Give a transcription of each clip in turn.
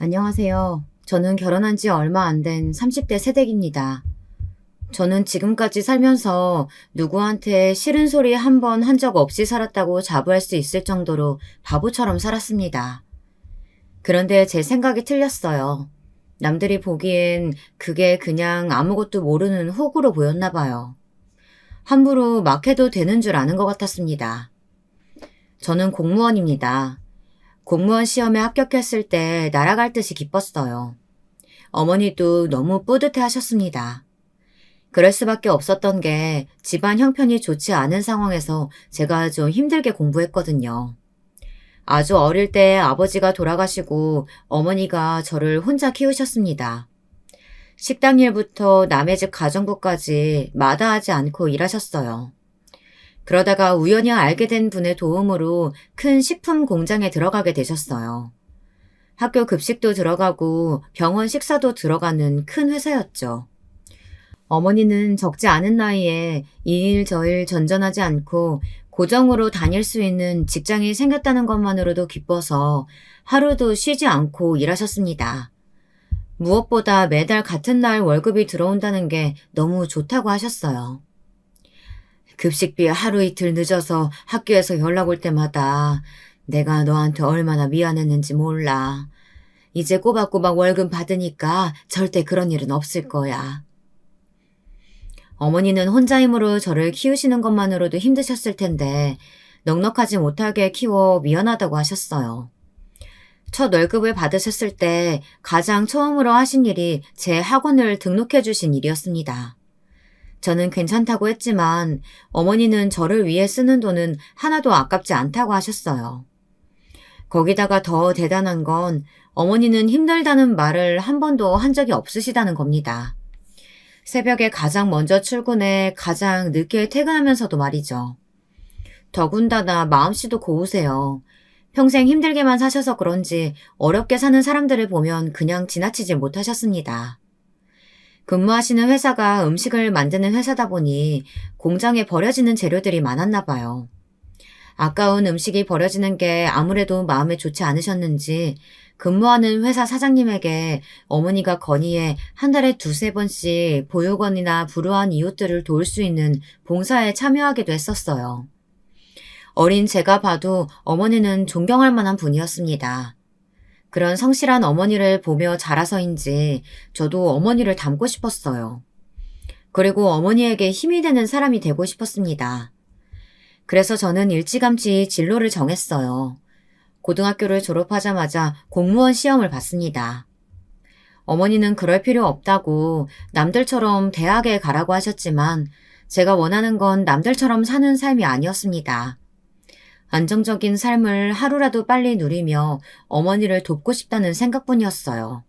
안녕하세요. 저는 결혼한 지 얼마 안 된 30대 새댁입니다. 저는 지금까지 살면서 누구한테 싫은 소리 한 번 한 적 없이 살았다고 자부할 수 있을 정도로 바보처럼 살았습니다. 그런데 제 생각이 틀렸어요. 남들이 보기엔 그게 그냥 아무것도 모르는 호구로 보였나 봐요. 함부로 막 해도 되는 줄 아는 것 같았습니다. 저는 공무원입니다. 공무원 시험에 합격했을 때 날아갈 듯이 기뻤어요. 어머니도 너무 뿌듯해 하셨습니다. 그럴 수밖에 없었던 게 집안 형편이 좋지 않은 상황에서 제가 좀 힘들게 공부했거든요. 아주 어릴 때 아버지가 돌아가시고 어머니가 저를 혼자 키우셨습니다. 식당 일부터 남의 집 가정부까지 마다하지 않고 일하셨어요. 그러다가 우연히 알게 된 분의 도움으로 큰 식품 공장에 들어가게 되셨어요. 학교 급식도 들어가고 병원 식사도 들어가는 큰 회사였죠. 어머니는 적지 않은 나이에 이 일 저 일 전전하지 않고 고정으로 다닐 수 있는 직장이 생겼다는 것만으로도 기뻐서 하루도 쉬지 않고 일하셨습니다. 무엇보다 매달 같은 날 월급이 들어온다는 게 너무 좋다고 하셨어요. 급식비 하루 이틀 늦어서 학교에서 연락 올 때마다 내가 너한테 얼마나 미안했는지 몰라. 이제 꼬박꼬박 월급 받으니까 절대 그런 일은 없을 거야. 어머니는 혼자 힘으로 저를 키우시는 것만으로도 힘드셨을 텐데 넉넉하지 못하게 키워 미안하다고 하셨어요. 첫 월급을 받으셨을 때 가장 처음으로 하신 일이 제 학원을 등록해 주신 일이었습니다. 저는 괜찮다고 했지만 어머니는 저를 위해 쓰는 돈은 하나도 아깝지 않다고 하셨어요. 거기다가 더 대단한 건 어머니는 힘들다는 말을 한 번도 한 적이 없으시다는 겁니다. 새벽에 가장 먼저 출근해 가장 늦게 퇴근하면서도 말이죠. 더군다나 마음씨도 고우세요. 평생 힘들게만 사셔서 그런지 어렵게 사는 사람들을 보면 그냥 지나치지 못하셨습니다. 근무하시는 회사가 음식을 만드는 회사다 보니 공장에 버려지는 재료들이 많았나 봐요. 아까운 음식이 버려지는 게 아무래도 마음에 좋지 않으셨는지 근무하는 회사 사장님에게 어머니가 건의해 한 달에 두세 번씩 보육원이나 불우한 이웃들을 도울 수 있는 봉사에 참여하기도 했었어요. 어린 제가 봐도 어머니는 존경할 만한 분이었습니다. 그런 성실한 어머니를 보며 자라서인지 저도 어머니를 닮고 싶었어요. 그리고 어머니에게 힘이 되는 사람이 되고 싶었습니다. 그래서 저는 일찌감치 진로를 정했어요. 고등학교를 졸업하자마자 공무원 시험을 봤습니다. 어머니는 그럴 필요 없다고 남들처럼 대학에 가라고 하셨지만 제가 원하는 건 남들처럼 사는 삶이 아니었습니다. 안정적인 삶을 하루라도 빨리 누리며 어머니를 돕고 싶다는 생각뿐이었어요.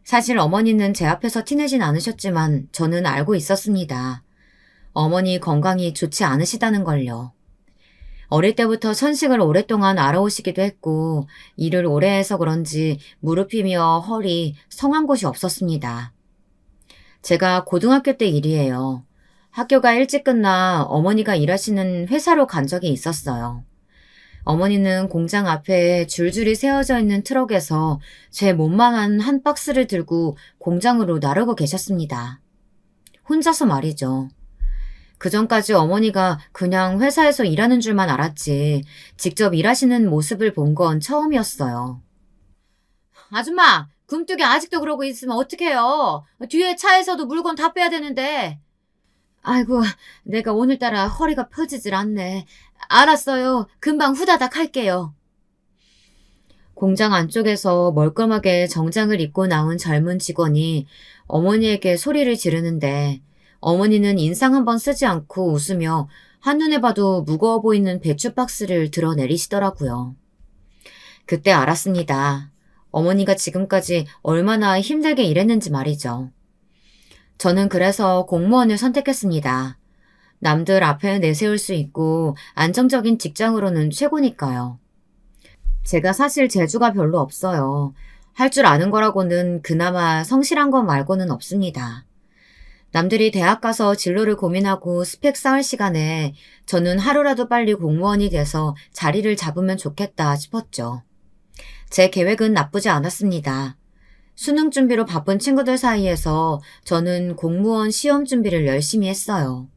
사실 어머니는 제 앞에서 티내진 않으셨지만 저는 알고 있었습니다. 어머니 건강이 좋지 않으시다는 걸요. 어릴 때부터 천식을 오랫동안 알아오시기도 했고 일을 오래 해서 그런지 무릎이며 허리, 성한 곳이 없었습니다. 제가 고등학교 때 일이에요. 학교가 일찍 끝나 어머니가 일하시는 회사로 간 적이 있었어요. 어머니는 공장 앞에 줄줄이 세워져 있는 트럭에서 제 몸만한 한 박스를 들고 공장으로 나르고 계셨습니다. 혼자서 말이죠. 그전까지 어머니가 그냥 회사에서 일하는 줄만 알았지 직접 일하시는 모습을 본 건 처음이었어요. 아줌마, 굼뜨기 아직도 그러고 있으면 어떡해요? 뒤에 차에서도 물건 다 빼야 되는데. 아이고, 내가 오늘따라 허리가 펴지질 않네. 알았어요. 금방 후다닥 할게요. 공장 안쪽에서 멀끔하게 정장을 입고 나온 젊은 직원이 어머니에게 소리를 지르는데 어머니는 인상 한번 쓰지 않고 웃으며 한눈에 봐도 무거워 보이는 배추 박스를 들어내리시더라고요. 그때 알았습니다. 어머니가 지금까지 얼마나 힘들게 일했는지 말이죠. 저는 그래서 공무원을 선택했습니다. 남들 앞에 내세울 수 있고 안정적인 직장으로는 최고니까요. 제가 사실 재주가 별로 없어요. 할 줄 아는 거라고는 그나마 성실한 것 말고는 없습니다. 남들이 대학 가서 진로를 고민하고 스펙 쌓을 시간에 저는 하루라도 빨리 공무원이 돼서 자리를 잡으면 좋겠다 싶었죠. 제 계획은 나쁘지 않았습니다. 수능 준비로 바쁜 친구들 사이에서 저는 공무원 시험 준비를 열심히 했어요.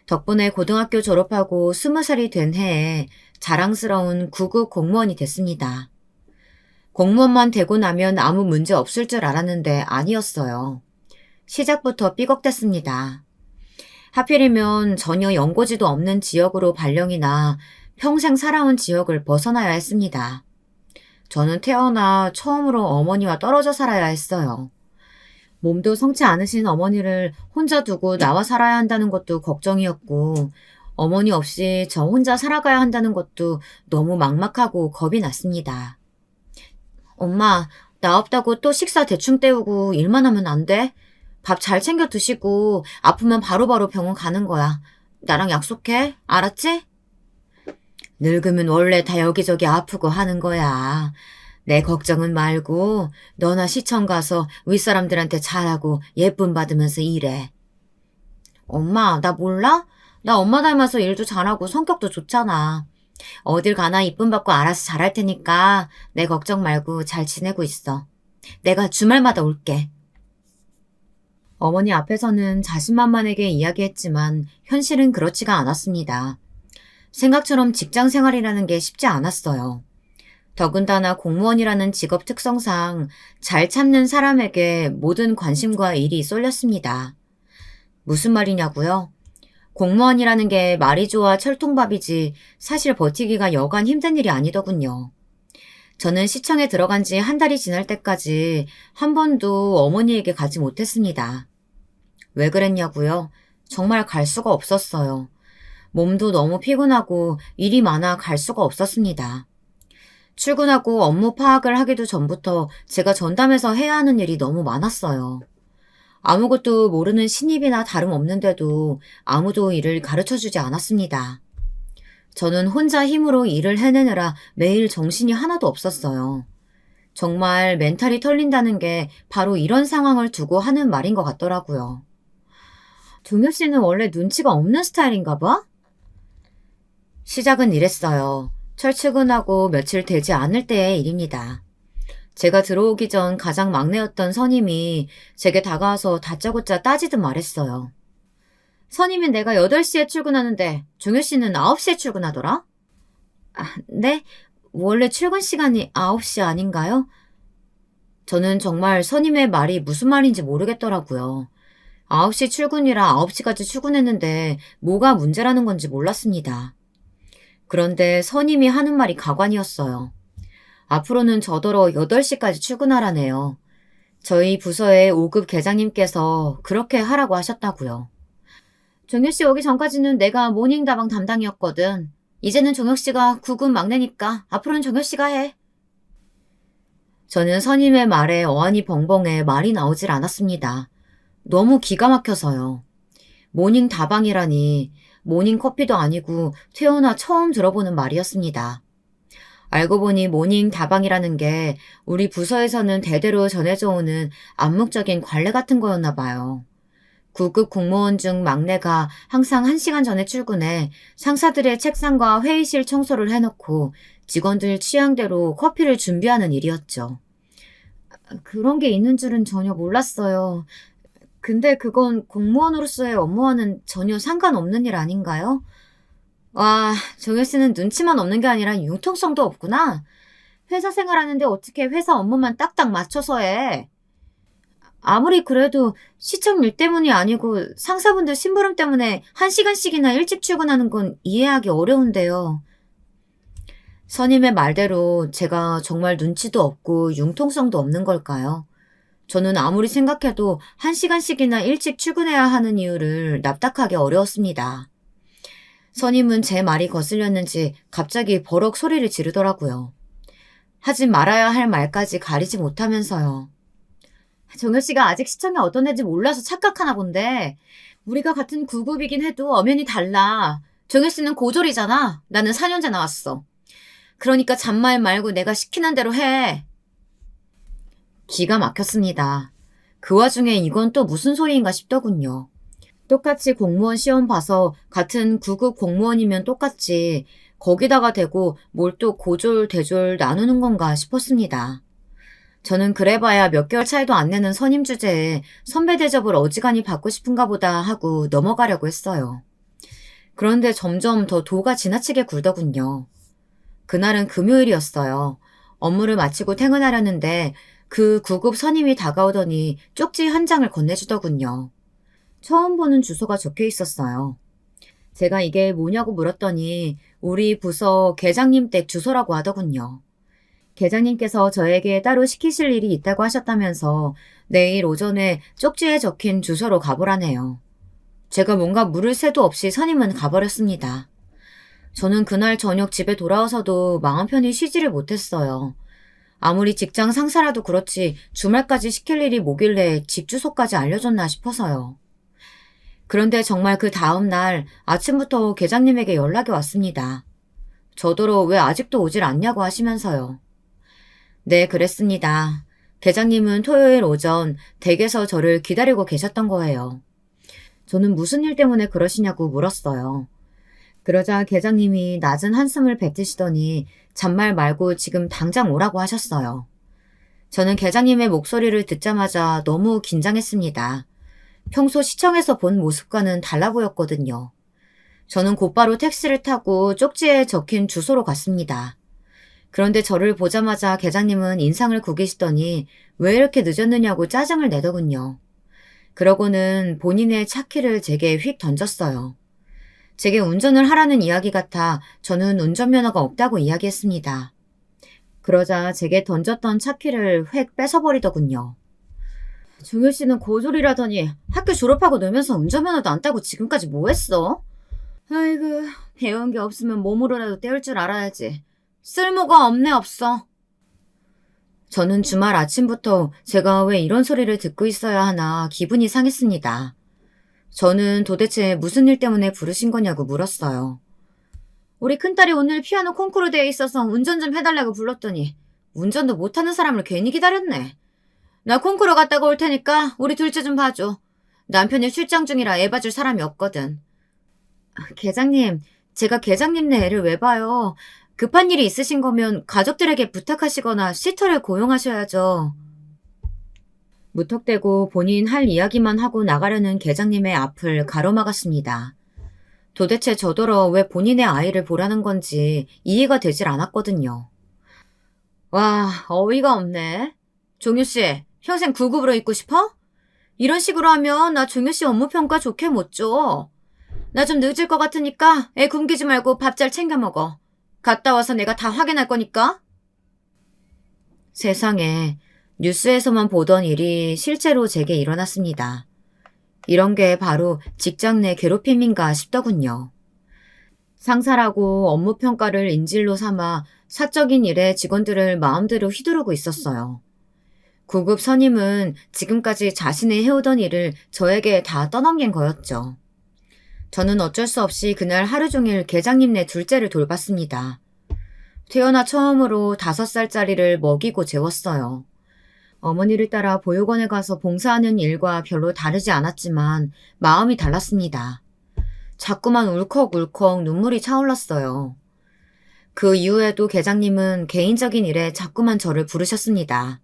덕분에 고등학교 졸업하고 20살이 된 해에 자랑스러운 9급 공무원이 됐습니다. 공무원만 되고 나면 아무 문제 없을 줄 알았는데 아니었어요. 시작부터 삐걱댔습니다. 하필이면 전혀 연고지도 없는 지역으로 발령이 나 평생 살아온 지역을 벗어나야 했습니다. 저는 태어나 처음으로 어머니와 떨어져 살아야 했어요. 몸도 성치 않으신 어머니를 혼자 두고 나와 살아야 한다는 것도 걱정이었고, 어머니 없이 저 혼자 살아가야 한다는 것도 너무 막막하고 겁이 났습니다. 엄마, 나 없다고 또 식사 대충 때우고 일만 하면 안 돼? 밥 잘 챙겨 드시고 아프면 바로바로 병원 가는 거야. 나랑 약속해? 알았지? 늙으면 원래 다 여기저기 아프고 하는 거야. 내 걱정은 말고 너나 시청 가서 윗사람들한테 잘하고 예쁨 받으면서 일해. 엄마, 나 몰라? 나 엄마 닮아서 일도 잘하고 성격도 좋잖아. 어딜 가나 이쁨 받고 알아서 잘할 테니까 내 걱정 말고 잘 지내고 있어. 내가 주말마다 올게. 어머니 앞에서는 자신만만하게 이야기했지만 현실은 그렇지가 않았습니다. 생각처럼 직장 생활이라는 게 쉽지 않았어요. 더군다나 공무원이라는 직업 특성상 잘 참는 사람에게 모든 관심과 일이 쏠렸습니다. 무슨 말이냐고요? 공무원이라는 게 말이 좋아 철통밥이지 사실 버티기가 여간 힘든 일이 아니더군요. 저는 시청에 들어간 지 한 달이 지날 때까지 한 번도 어머니에게 가지 못했습니다. 왜 그랬냐고요? 정말 갈 수가 없었어요. 몸도 너무 피곤하고 일이 많아 갈 수가 없었습니다. 출근하고 업무 파악을 하기도 전부터 제가 전담해서 해야 하는 일이 너무 많았어요. 아무것도 모르는 신입이나 다름없는데도 아무도 일을 가르쳐주지 않았습니다. 저는 혼자 힘으로 일을 해내느라 매일 정신이 하나도 없었어요. 정말 멘탈이 털린다는 게 바로 이런 상황을 두고 하는 말인 것 같더라고요. 종효 씨는 원래 눈치가 없는 스타일인가 봐? 시작은 이랬어요. 철출근하고 며칠 되지 않을 때의 일입니다. 제가 들어오기 전 가장 막내였던 선임이 제게 다가와서 다짜고짜 따지듯 말했어요. 선임은 내가 8시에 출근하는데 종효 씨는 9시에 출근하더라? 아, 네? 원래 출근 시간이 9시 아닌가요? 저는 정말 선임의 말이 무슨 말인지 모르겠더라고요. 9시 출근이라 9시까지 출근했는데 뭐가 문제라는 건지 몰랐습니다. 그런데 선임이 하는 말이 가관이었어요. 앞으로는 저더러 8시까지 출근하라네요. 저희 부서의 5급 계장님께서 그렇게 하라고 하셨다고요. 종혁 씨 오기 전까지는 내가 모닝 다방 담당이었거든. 이제는 종혁 씨가 9급 막내니까 앞으로는 종혁 씨가 해. 저는 선임의 말에 어안이 벙벙해 말이 나오질 않았습니다. 너무 기가 막혀서요. 모닝 다방이라니 모닝 커피도 아니고 태어나 처음 들어보는 말이었습니다. 알고 보니 모닝 다방이라는 게 우리 부서에서는 대대로 전해져 오는 암묵적인 관례 같은 거였나 봐요. 9급 공무원 중 막내가 항상 1시간 전에 출근해 상사들의 책상과 회의실 청소를 해놓고 직원들 취향대로 커피를 준비하는 일이었죠. 그런 게 있는 줄은 전혀 몰랐어요. 근데 그건 공무원으로서의 업무와는 전혀 상관없는 일 아닌가요? 와, 정혜 씨는 눈치만 없는 게 아니라 융통성도 없구나. 회사 생활하는데 어떻게 회사 업무만 딱딱 맞춰서 해. 아무리 그래도 시청 일 때문이 아니고 상사분들 심부름 때문에 1시간씩이나 일찍 출근하는 건 이해하기 어려운데요. 선임의 말대로 제가 정말 눈치도 없고 융통성도 없는 걸까요? 저는 아무리 생각해도 1시간씩이나 일찍 출근해야 하는 이유를 납득하기 어려웠습니다. 선임은 제 말이 거슬렸는지 갑자기 버럭 소리를 지르더라고요. 하지 말아야 할 말까지 가리지 못하면서요. 정효 씨가 아직 시청이 어떤 애인지 몰라서 착각하나 본데 우리가 같은 9급이긴 해도 엄연히 달라. 정효 씨는 고졸이잖아. 나는 4년제 나왔어. 그러니까 잔말 말고 내가 시키는 대로 해. 기가 막혔습니다. 그 와중에 이건 또 무슨 소리인가 싶더군요. 똑같이 공무원 시험 봐서 같은 9급 공무원이면 똑같지 거기다가 대고 뭘 또 고졸대졸 나누는 건가 싶었습니다. 저는 그래봐야 몇 개월 차이도 안 내는 선임 주제에 선배 대접을 어지간히 받고 싶은가 보다 하고 넘어가려고 했어요. 그런데 점점 더 도가 지나치게 굴더군요. 그날은 금요일이었어요. 업무를 마치고 퇴근하려는데 그 구급 선임이 다가오더니 쪽지 한 장을 건네주더군요. 처음 보는 주소가 적혀 있었어요. 제가 이게 뭐냐고 물었더니 우리 부서 계장님 댁 주소라고 하더군요. 계장님께서 저에게 따로 시키실 일이 있다고 하셨다면서 내일 오전에 쪽지에 적힌 주소로 가보라네요. 제가 뭔가 물을 새도 없이 선임은 가버렸습니다. 저는 그날 저녁 집에 돌아와서도 마음 편히 쉬지를 못했어요. 아무리 직장 상사라도 그렇지 주말까지 시킬 일이 뭐길래 집 주소까지 알려줬나 싶어서요. 그런데 정말 그 다음 날 아침부터 계장님에게 연락이 왔습니다. 저더러 왜 아직도 오질 않냐고 하시면서요. 네, 그랬습니다. 계장님은 토요일 오전 댁에서 저를 기다리고 계셨던 거예요. 저는 무슨 일 때문에 그러시냐고 물었어요. 그러자 계장님이 낮은 한숨을 뱉으시더니 잔말 말고 지금 당장 오라고 하셨어요. 저는 계장님의 목소리를 듣자마자 너무 긴장했습니다. 평소 시청에서 본 모습과는 달라 보였거든요. 저는 곧바로 택시를 타고 쪽지에 적힌 주소로 갔습니다. 그런데 저를 보자마자 계장님은 인상을 구기시더니 왜 이렇게 늦었느냐고 짜증을 내더군요. 그러고는 본인의 차 키를 제게 휙 던졌어요. 제게 운전을 하라는 이야기 같아 저는 운전면허가 없다고 이야기했습니다. 그러자 제게 던졌던 차 키를 획 뺏어버리더군요. 종효 씨는 고졸이라더니 학교 졸업하고 놀면서 운전면허도 안 따고 지금까지 뭐 했어? 아이고, 배운 게 없으면 몸으로라도 때울 줄 알아야지. 쓸모가 없네 없어. 저는 주말 아침부터 제가 왜 이런 소리를 듣고 있어야 하나 기분이 상했습니다. 저는 도대체 무슨 일 때문에 부르신 거냐고 물었어요. 우리 큰딸이 오늘 피아노 콩쿠르 대회 있어서 운전 좀 해달라고 불렀더니 운전도 못하는 사람을 괜히 기다렸네. 나 콩쿠르 갔다가 올 테니까 우리 둘째 좀 봐줘. 남편이 출장 중이라 애 봐줄 사람이 없거든. 계장님, 제가 계장님네 애를 왜 봐요? 급한 일이 있으신 거면 가족들에게 부탁하시거나 시터를 고용하셔야죠. 무턱대고 본인 할 이야기만 하고 나가려는 계장님의 앞을 가로막았습니다. 도대체 저더러 왜 본인의 아이를 보라는 건지 이해가 되질 않았거든요. 와, 어이가 없네. 종효씨, 평생 9급으로 있고 싶어? 이런 식으로 하면 나 종효씨 업무평가 좋게 못 줘. 나 좀 늦을 것 같으니까 애 굶기지 말고 밥 잘 챙겨 먹어. 갔다 와서 내가 다 확인할 거니까. 세상에, 뉴스에서만 보던 일이 실제로 제게 일어났습니다. 이런 게 바로 직장 내 괴롭힘인가 싶더군요. 상사라고 업무평가를 인질로 삼아 사적인 일에 직원들을 마음대로 휘두르고 있었어요. 9급 선임은 지금까지 자신이 해오던 일을 저에게 다 떠넘긴 거였죠. 저는 어쩔 수 없이 그날 하루 종일 계장님네 둘째를 돌봤습니다. 태어나 처음으로 5살짜리를 먹이고 재웠어요. 어머니를 따라 보육원에 가서 봉사하는 일과 별로 다르지 않았지만 마음이 달랐습니다. 자꾸만 울컥울컥 눈물이 차올랐어요. 그 이후에도 계장님은 개인적인 일에 자꾸만 저를 부르셨습니다.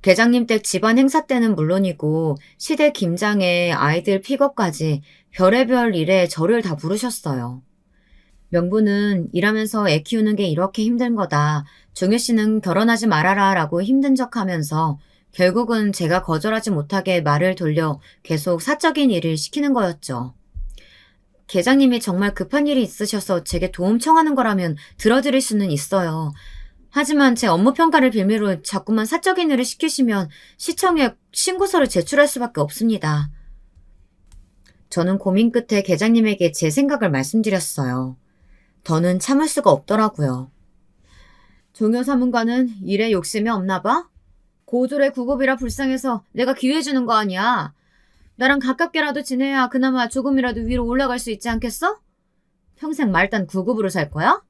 계장님 댁 집안 행사 때는 물론이고 시댁 김장에 아이들 픽업까지 별의별 일에 저를 다 부르셨어요. 명분은 일하면서 애 키우는 게 이렇게 힘든 거다. 종효 씨는 결혼하지 말아라 라고 힘든 척하면서 결국은 제가 거절하지 못하게 말을 돌려 계속 사적인 일을 시키는 거였죠. 계장님이 정말 급한 일이 있으셔서 제게 도움 청하는 거라면 들어드릴 수는 있어요. 하지만 제 업무 평가를 빌미로 자꾸만 사적인 일을 시키시면 시청에 신고서를 제출할 수밖에 없습니다. 저는 고민 끝에 계장님에게 제 생각을 말씀드렸어요. 더는 참을 수가 없더라고요. 종효 사문관은 일에 욕심이 없나 봐? 고졸의 9급이라 불쌍해서 내가 기회주는 거 아니야. 나랑 가깝게라도 지내야 그나마 조금이라도 위로 올라갈 수 있지 않겠어? 평생 말단 9급으로 살 거야?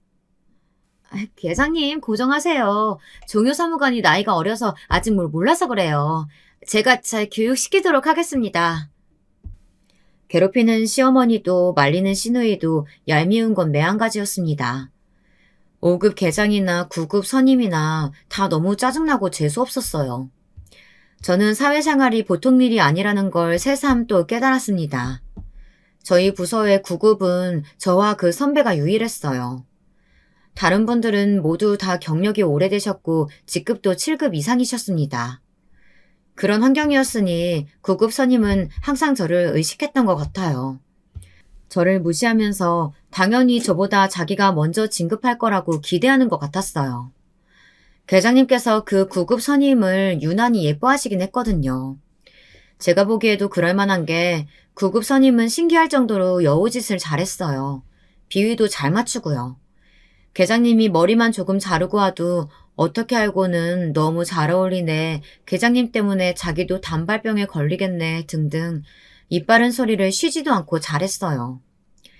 계장님 고정하세요. 종효 사무관이 나이가 어려서 아직 뭘 몰라서 그래요. 제가 잘 교육시키도록 하겠습니다. 괴롭히는 시어머니도 말리는 시누이도 얄미운 건 매한가지였습니다. 5급 계장이나 9급 선임이나 다 너무 짜증나고 재수없었어요. 저는 사회생활이 보통 일이 아니라는 걸 새삼 또 깨달았습니다. 저희 부서의 9급은 저와 그 선배가 유일했어요. 다른 분들은 모두 다 경력이 오래되셨고 직급도 7급 이상이셨습니다. 그런 환경이었으니 9급 선임은 항상 저를 의식했던 것 같아요. 저를 무시하면서 당연히 저보다 자기가 먼저 진급할 거라고 기대하는 것 같았어요. 계장님께서 그 9급 선임을 유난히 예뻐하시긴 했거든요. 제가 보기에도 그럴 만한 게 9급 선임은 신기할 정도로 여우짓을 잘했어요. 비위도 잘 맞추고요. 계장님이 머리만 조금 자르고 와도 어떻게 알고는 너무 잘 어울리네, 계장님 때문에 자기도 단발병에 걸리겠네 등등 이빠른 소리를 쉬지도 않고 잘했어요.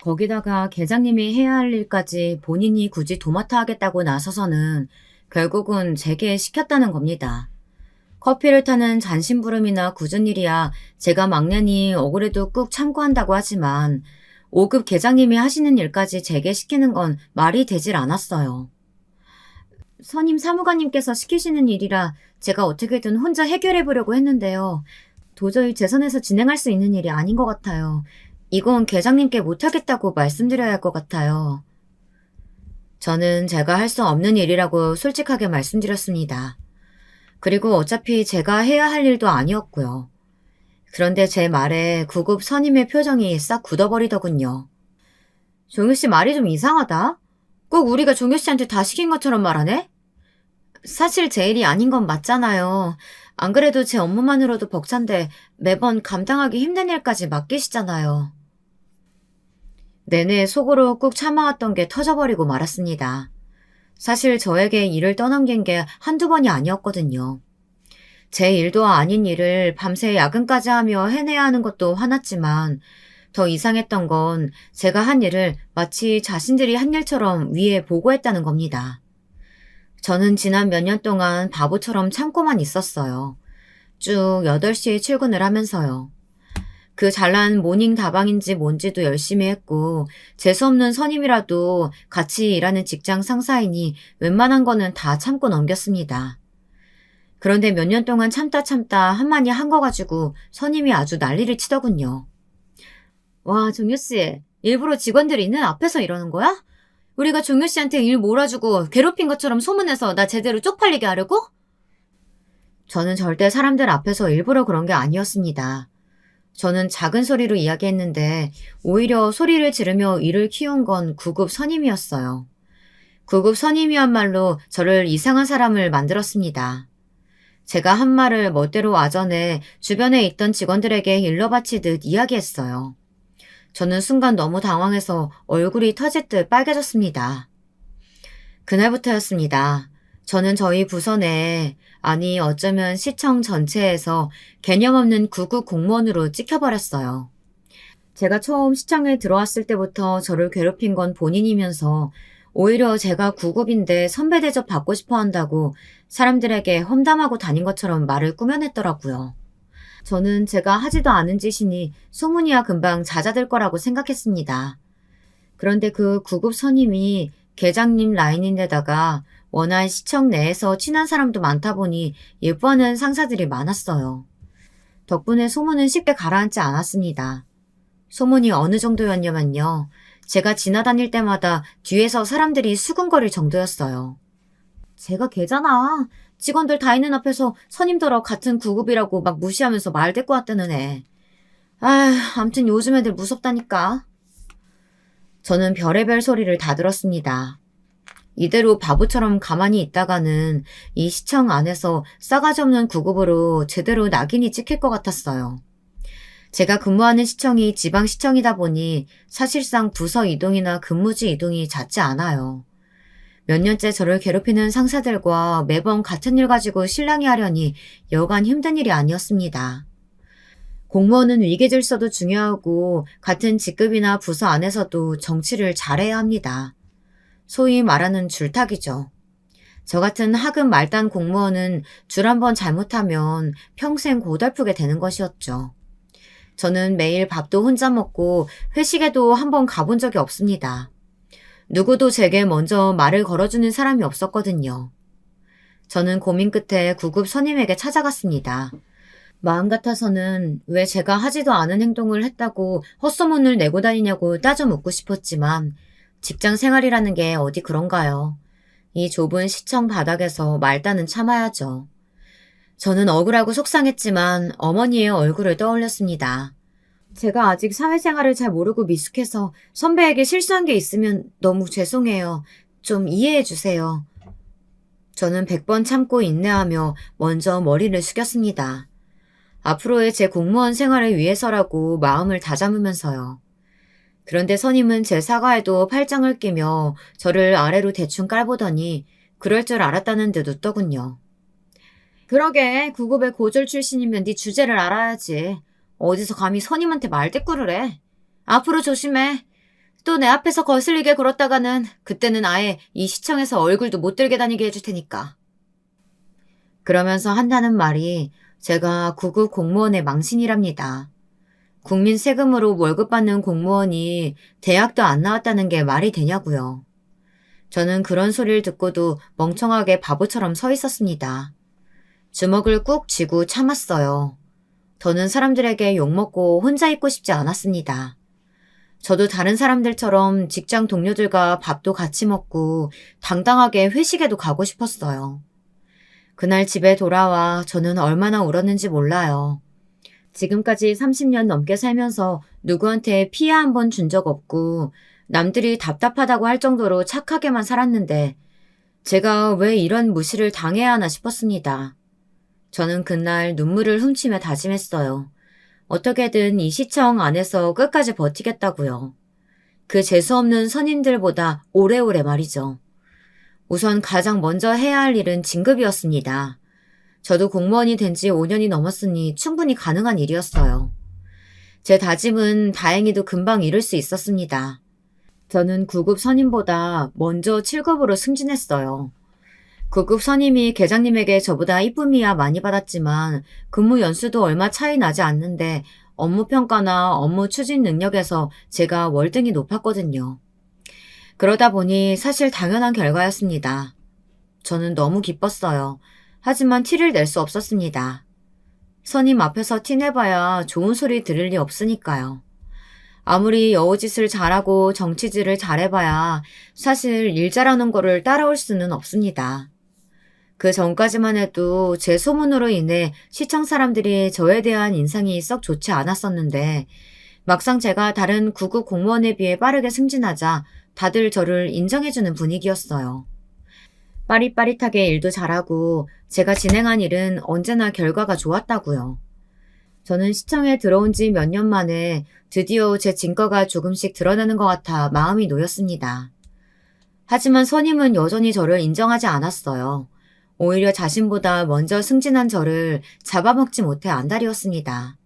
거기다가 계장님이 해야 할 일까지 본인이 굳이 도맡아 하겠다고 나서서는 결국은 제게 시켰다는 겁니다. 커피를 타는 잔심부름이나 굳은 일이야 제가 막내니 억울해도 꾹 참고 한다고 하지만 5급 계장님이 하시는 일까지 제게 시키는 건 말이 되질 않았어요. 선임 사무관님께서 시키시는 일이라 제가 어떻게든 혼자 해결해 보려고 했는데요. 도저히 제 선에서 진행할 수 있는 일이 아닌 것 같아요. 이건 계장님께 못하겠다고 말씀드려야 할 것 같아요. 저는 제가 할 수 없는 일이라고 솔직하게 말씀드렸습니다. 그리고 어차피 제가 해야 할 일도 아니었고요. 그런데 제 말에 9급 선임의 표정이 싹 굳어버리더군요. 종효씨 말이 좀 이상하다. 꼭 우리가 종효씨한테 다 시킨 것처럼 말하네? 사실 제 일이 아닌 건 맞잖아요. 안 그래도 제 업무만으로도 벅찬데 매번 감당하기 힘든 일까지 맡기시잖아요. 내내 속으로 꾹 참아왔던 게 터져버리고 말았습니다. 사실 저에게 일을 떠넘긴 게 한두 번이 아니었거든요. 제 일도 아닌 일을 밤새 야근까지 하며 해내야 하는 것도 화났지만 더 이상했던 건 제가 한 일을 마치 자신들이 한 일처럼 위에 보고했다는 겁니다. 저는 지난 몇 년 동안 바보처럼 참고만 있었어요. 쭉 8시에 출근을 하면서요. 그 잘난 모닝 다방인지 뭔지도 열심히 했고 재수없는 선임이라도 같이 일하는 직장 상사이니 웬만한 거는 다 참고 넘겼습니다. 그런데 몇 년 동안 참다 한마디 한 거 가지고 선임이 아주 난리를 치더군요. 와, 종효씨, 일부러 직원들이 있는 앞에서 이러는 거야? 우리가 종효씨한테 일 몰아주고 괴롭힌 것처럼 소문내서 나 제대로 쪽팔리게 하려고? 저는 절대 사람들 앞에서 일부러 그런 게 아니었습니다. 저는 작은 소리로 이야기했는데 오히려 소리를 지르며 일을 키운 건 9급 선임이었어요. 9급 선임이야말로 저를 이상한 사람을 만들었습니다. 제가 한 말을 멋대로 와전해 주변에 있던 직원들에게 일러 바치듯 이야기했어요. 저는 순간 너무 당황해서 얼굴이 터질 듯 빨개졌습니다. 그날부터였습니다. 저는 저희 부서 내에, 아니 어쩌면 시청 전체에서 개념 없는 9급 공무원으로 찍혀버렸어요. 제가 처음 시청에 들어왔을 때부터 저를 괴롭힌 건 본인이면서 오히려 제가 9급인데 선배 대접 받고 싶어 한다고 사람들에게 험담하고 다닌 것처럼 말을 꾸며냈더라고요. 저는 제가 하지도 않은 짓이니 소문이야 금방 잦아들 거라고 생각했습니다. 그런데 그 9급 선임이 계장님 라인인데다가 워낙 시청 내에서 친한 사람도 많다 보니 예뻐하는 상사들이 많았어요. 덕분에 소문은 쉽게 가라앉지 않았습니다. 소문이 어느 정도였냐면요. 제가 지나다닐 때마다 뒤에서 사람들이 수군거릴 정도였어요. 제가 걔잖아. 직원들 다 있는 앞에서 선임더러 같은 9급이라고 막 무시하면서 말 대꾸 왔다는 애. 암튼 요즘 애들 무섭다니까. 저는 별의별 소리를 다 들었습니다. 이대로 바보처럼 가만히 있다가는 이 시청 안에서 싸가지 없는 9급으로 제대로 낙인이 찍힐 것 같았어요. 제가 근무하는 시청이 지방시청이다 보니 사실상 부서 이동이나 근무지 이동이 잦지 않아요. 몇 년째 저를 괴롭히는 상사들과 매번 같은 일 가지고 실랑이 하려니 여간 힘든 일이 아니었습니다. 공무원은 위계질서도 중요하고 같은 직급이나 부서 안에서도 정치를 잘해야 합니다. 소위 말하는 줄타기죠. 저 같은 하급 말단 공무원은 줄 한 번 잘못하면 평생 고달프게 되는 것이었죠. 저는 매일 밥도 혼자 먹고 회식에도 한 번 가본 적이 없습니다. 누구도 제게 먼저 말을 걸어주는 사람이 없었거든요. 저는 고민 끝에 구급 선임에게 찾아갔습니다. 마음 같아서는 왜 제가 하지도 않은 행동을 했다고 헛소문을 내고 다니냐고 따져 묻고 싶었지만 직장 생활이라는 게 어디 그런가요? 이 좁은 시청 바닥에서 말단은 참아야죠. 저는 억울하고 속상했지만 어머니의 얼굴을 떠올렸습니다. 제가 아직 사회생활을 잘 모르고 미숙해서 선배에게 실수한 게 있으면 너무 죄송해요. 좀 이해해 주세요. 저는 100번 참고 인내하며 먼저 머리를 숙였습니다. 앞으로의 제 공무원 생활을 위해서라고 마음을 다잡으면서요. 그런데 선임은 제 사과에도 팔짱을 끼며 저를 아래로 대충 깔보더니 그럴 줄 알았다는 듯 웃더군요. 그러게 구급의 고졸 출신이면 네 주제를 알아야지. 어디서 감히 선임한테 말대꾸를 해. 앞으로 조심해. 또 내 앞에서 거슬리게 굴었다가는 그때는 아예 이 시청에서 얼굴도 못 들게 다니게 해줄 테니까. 그러면서 한다는 말이 제가 구급 공무원의 망신이랍니다. 국민 세금으로 월급 받는 공무원이 대학도 안 나왔다는 게 말이 되냐고요. 저는 그런 소리를 듣고도 멍청하게 바보처럼 서 있었습니다. 주먹을 꾹 쥐고 참았어요. 더는 사람들에게 욕먹고 혼자 있고 싶지 않았습니다. 저도 다른 사람들처럼 직장 동료들과 밥도 같이 먹고 당당하게 회식에도 가고 싶었어요. 그날 집에 돌아와 저는 얼마나 울었는지 몰라요. 지금까지 30년 넘게 살면서 누구한테 피해 한 번 준 적 없고 남들이 답답하다고 할 정도로 착하게만 살았는데 제가 왜 이런 무시를 당해야 하나 싶었습니다. 저는 그날 눈물을 훔치며 다짐했어요. 어떻게든 이 시청 안에서 끝까지 버티겠다고요. 그 재수없는 선임들보다 오래오래 말이죠. 우선 가장 먼저 해야 할 일은 진급이었습니다. 저도 공무원이 된 지 5년이 넘었으니 충분히 가능한 일이었어요. 제 다짐은 다행히도 금방 이룰 수 있었습니다. 저는 9급 선임보다 먼저 7급으로 승진했어요. 9급 선임이 계장님에게 저보다 이쁨이야 많이 받았지만 근무 연수도 얼마 차이 나지 않는데 업무 평가나 업무 추진 능력에서 제가 월등히 높았거든요. 그러다 보니 사실 당연한 결과였습니다. 저는 너무 기뻤어요. 하지만 티를 낼 수 없었습니다. 선임 앞에서 티내봐야 좋은 소리 들을 리 없으니까요. 아무리 여우짓을 잘하고 정치질을 잘해봐야 사실 일 잘하는 거를 따라올 수는 없습니다. 그 전까지만 해도 제 소문으로 인해 시청 사람들이 저에 대한 인상이 썩 좋지 않았었는데 막상 제가 다른 9급 공무원에 비해 빠르게 승진하자 다들 저를 인정해주는 분위기였어요. 빠릿빠릿하게 일도 잘하고 제가 진행한 일은 언제나 결과가 좋았다고요. 저는 시청에 들어온 지 몇 년 만에 드디어 제 진가가 조금씩 드러나는 것 같아 마음이 놓였습니다. 하지만 선임은 여전히 저를 인정하지 않았어요. 오히려 자신보다 먼저 승진한 저를 잡아먹지 못해 안달이었습니다.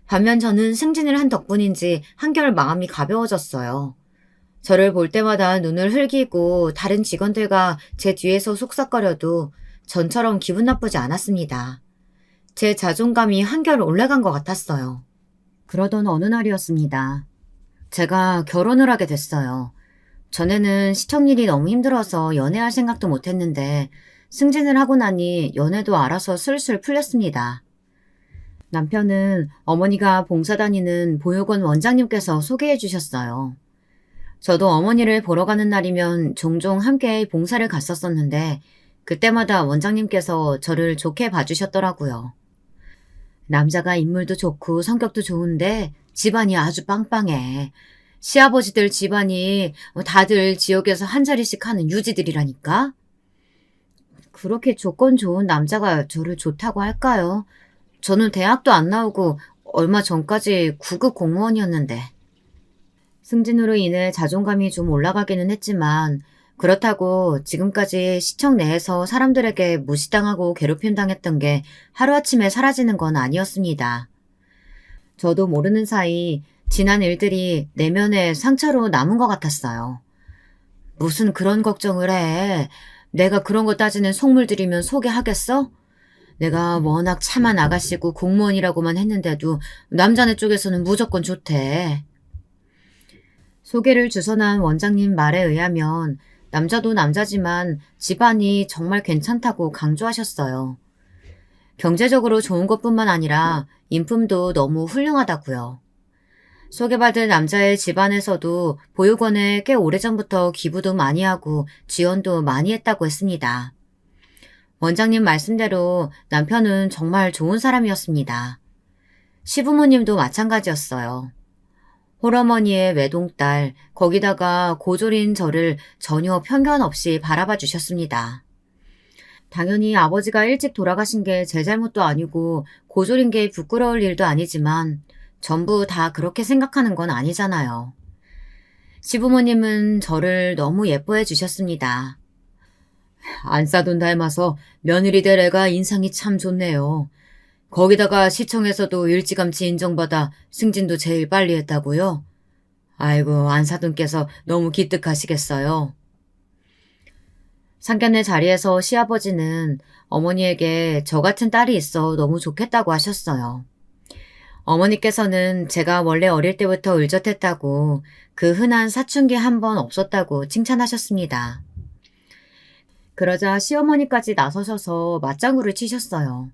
반면 저는 승진을 한 덕분인지 한결 마음이 가벼워졌어요. 저를 볼 때마다 눈을 흘기고 다른 직원들과 제 뒤에서 속삭거려도 전처럼 기분 나쁘지 않았습니다. 제 자존감이 한결 올라간 것 같았어요. 그러던 어느 날이었습니다. 제가 결혼을 하게 됐어요. 전에는 시청 일이 너무 힘들어서 연애할 생각도 못했는데 승진을 하고 나니 연애도 알아서 슬슬 풀렸습니다. 남편은 어머니가 봉사 다니는 보육원 원장님께서 소개해 주셨어요. 저도 어머니를 보러 가는 날이면 종종 함께 봉사를 갔었었는데 그때마다 원장님께서 저를 좋게 봐주셨더라고요. 남자가 인물도 좋고 성격도 좋은데 집안이 아주 빵빵해. 시아버지들 집안이 다들 지역에서 한 자리씩 하는 유지들이라니까. 그렇게 조건 좋은 남자가 저를 좋다고 할까요? 저는 대학도 안 나오고 얼마 전까지 9급 공무원이었는데. 승진으로 인해 자존감이 좀 올라가기는 했지만 그렇다고 지금까지 시청 내에서 사람들에게 무시당하고 괴롭힘 당했던 게 하루아침에 사라지는 건 아니었습니다. 저도 모르는 사이 지난 일들이 내면에 상처로 남은 것 같았어요. 무슨 그런 걱정을 해. 내가 그런 거 따지는 속물 들이면 소개하겠어? 내가 워낙 참한 아가씨고 공무원이라고만 했는데도 남자네 쪽에서는 무조건 좋대. 소개를 주선한 원장님 말에 의하면 남자도 남자지만 집안이 정말 괜찮다고 강조하셨어요. 경제적으로 좋은 것뿐만 아니라 인품도 너무 훌륭하다고요. 소개받은 남자의 집안에서도 보육원에 꽤 오래전부터 기부도 많이 하고 지원도 많이 했다고 했습니다. 원장님 말씀대로 남편은 정말 좋은 사람이었습니다. 시부모님도 마찬가지였어요. 홀어머니의 외동딸, 거기다가 고졸인 저를 전혀 편견 없이 바라봐 주셨습니다. 당연히 아버지가 일찍 돌아가신 게 제 잘못도 아니고 고졸인 게 부끄러울 일도 아니지만 전부 다 그렇게 생각하는 건 아니잖아요. 시부모님은 저를 너무 예뻐해 주셨습니다. 안싸돈 닮아서 며느리 될 애가 인상이 참 좋네요. 거기다가 시청에서도 일찌감치 인정받아 승진도 제일 빨리 했다고요? 아이고, 안사돈께서 너무 기특하시겠어요. 상견례 자리에서 시아버지는 어머니에게 저 같은 딸이 있어 너무 좋겠다고 하셨어요. 어머니께서는 제가 원래 어릴 때부터 의젓했다고 그 흔한 사춘기 한 번 없었다고 칭찬하셨습니다. 그러자 시어머니까지 나서셔서 맞장구를 치셨어요.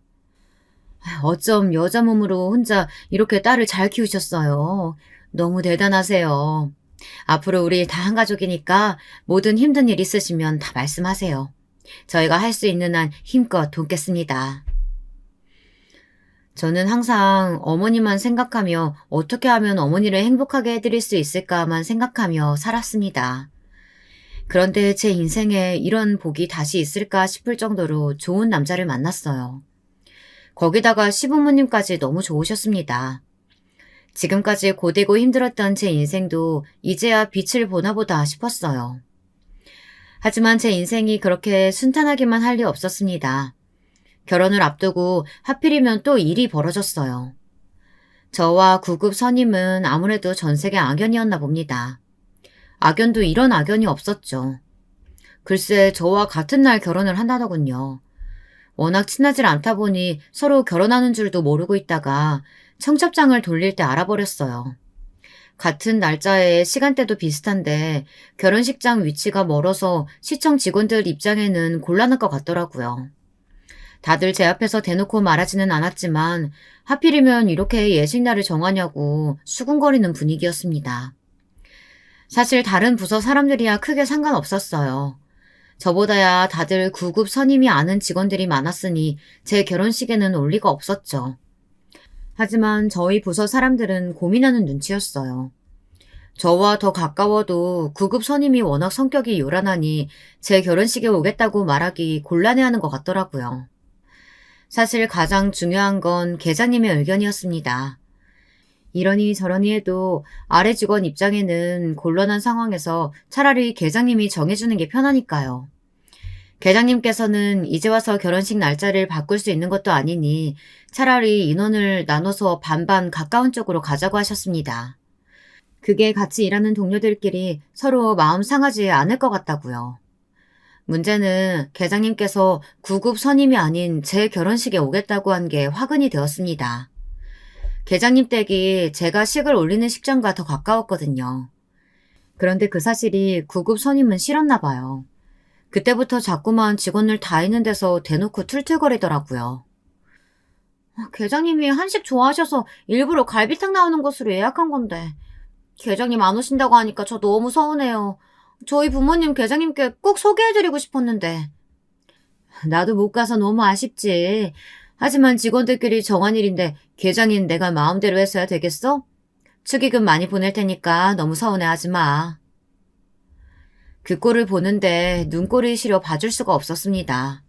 어쩜 여자 몸으로 혼자 이렇게 딸을 잘 키우셨어요. 너무 대단하세요. 앞으로 우리 다 한 가족이니까 모든 힘든 일 있으시면 다 말씀하세요. 저희가 할 수 있는 한 힘껏 돕겠습니다. 저는 항상 어머니만 생각하며 어떻게 하면 어머니를 행복하게 해드릴 수 있을까만 생각하며 살았습니다. 그런데 제 인생에 이런 복이 다시 있을까 싶을 정도로 좋은 남자를 만났어요. 거기다가 시부모님까지 너무 좋으셨습니다. 지금까지 고되고 힘들었던 제 인생도 이제야 빛을 보나 보다 싶었어요. 하지만 제 인생이 그렇게 순탄하기만 할 리 없었습니다. 결혼을 앞두고 하필이면 또 일이 벌어졌어요. 저와 9급 선임은 아무래도 전sek의 악연이었나 봅니다. 악연도 이런 악연이 없었죠. 글쎄 저와 같은 날 결혼을 한다더군요. 워낙 친하질 않다 보니 서로 결혼하는 줄도 모르고 있다가 청첩장을 돌릴 때 알아버렸어요. 같은 날짜에 시간대도 비슷한데 결혼식장 위치가 멀어서 시청 직원들 입장에는 곤란할 것 같더라고요. 다들 제 앞에서 대놓고 말하지는 않았지만 하필이면 이렇게 예식날을 정하냐고 수군거리는 분위기였습니다. 사실 다른 부서 사람들이야 크게 상관없었어요. 저보다야 다들 9급 선임이 아는 직원들이 많았으니 제 결혼식에는 올 리가 없었죠. 하지만 저희 부서 사람들은 고민하는 눈치였어요. 저와 더 가까워도 9급 선임이 워낙 성격이 요란하니 제 결혼식에 오겠다고 말하기 곤란해하는 것 같더라고요. 사실 가장 중요한 건 계장님의 의견이었습니다. 이러니 저러니 해도 아래 직원 입장에는 곤란한 상황에서 차라리 계장님이 정해주는 게 편하니까요. 계장님께서는 이제 와서 결혼식 날짜를 바꿀 수 있는 것도 아니니 차라리 인원을 나눠서 반반 가까운 쪽으로 가자고 하셨습니다. 그게 같이 일하는 동료들끼리 서로 마음 상하지 않을 것 같다고요. 문제는 계장님께서 9급 선임이 아닌 제 결혼식에 오겠다고 한 게 화근이 되었습니다. 계장님 댁이 제가 식을 올리는 식장과 더 가까웠거든요. 그런데 그 사실이 9급 선임은 싫었나 봐요. 그때부터 자꾸만 직원들 다 있는 데서 대놓고 툴툴거리더라고요. 계장님이 한식 좋아하셔서 일부러 갈비탕 나오는 곳으로 예약한 건데 계장님 안 오신다고 하니까 저 너무 서운해요. 저희 부모님 계장님께 꼭 소개해드리고 싶었는데. 나도 못 가서 너무 아쉽지. 하지만 직원들끼리 정한 일인데 계장인 내가 마음대로 했어야 되겠어? 축의금 많이 보낼 테니까 너무 서운해하지 마. 그 꼴을 보는데 눈꼴이 시려 봐줄 수가 없었습니다.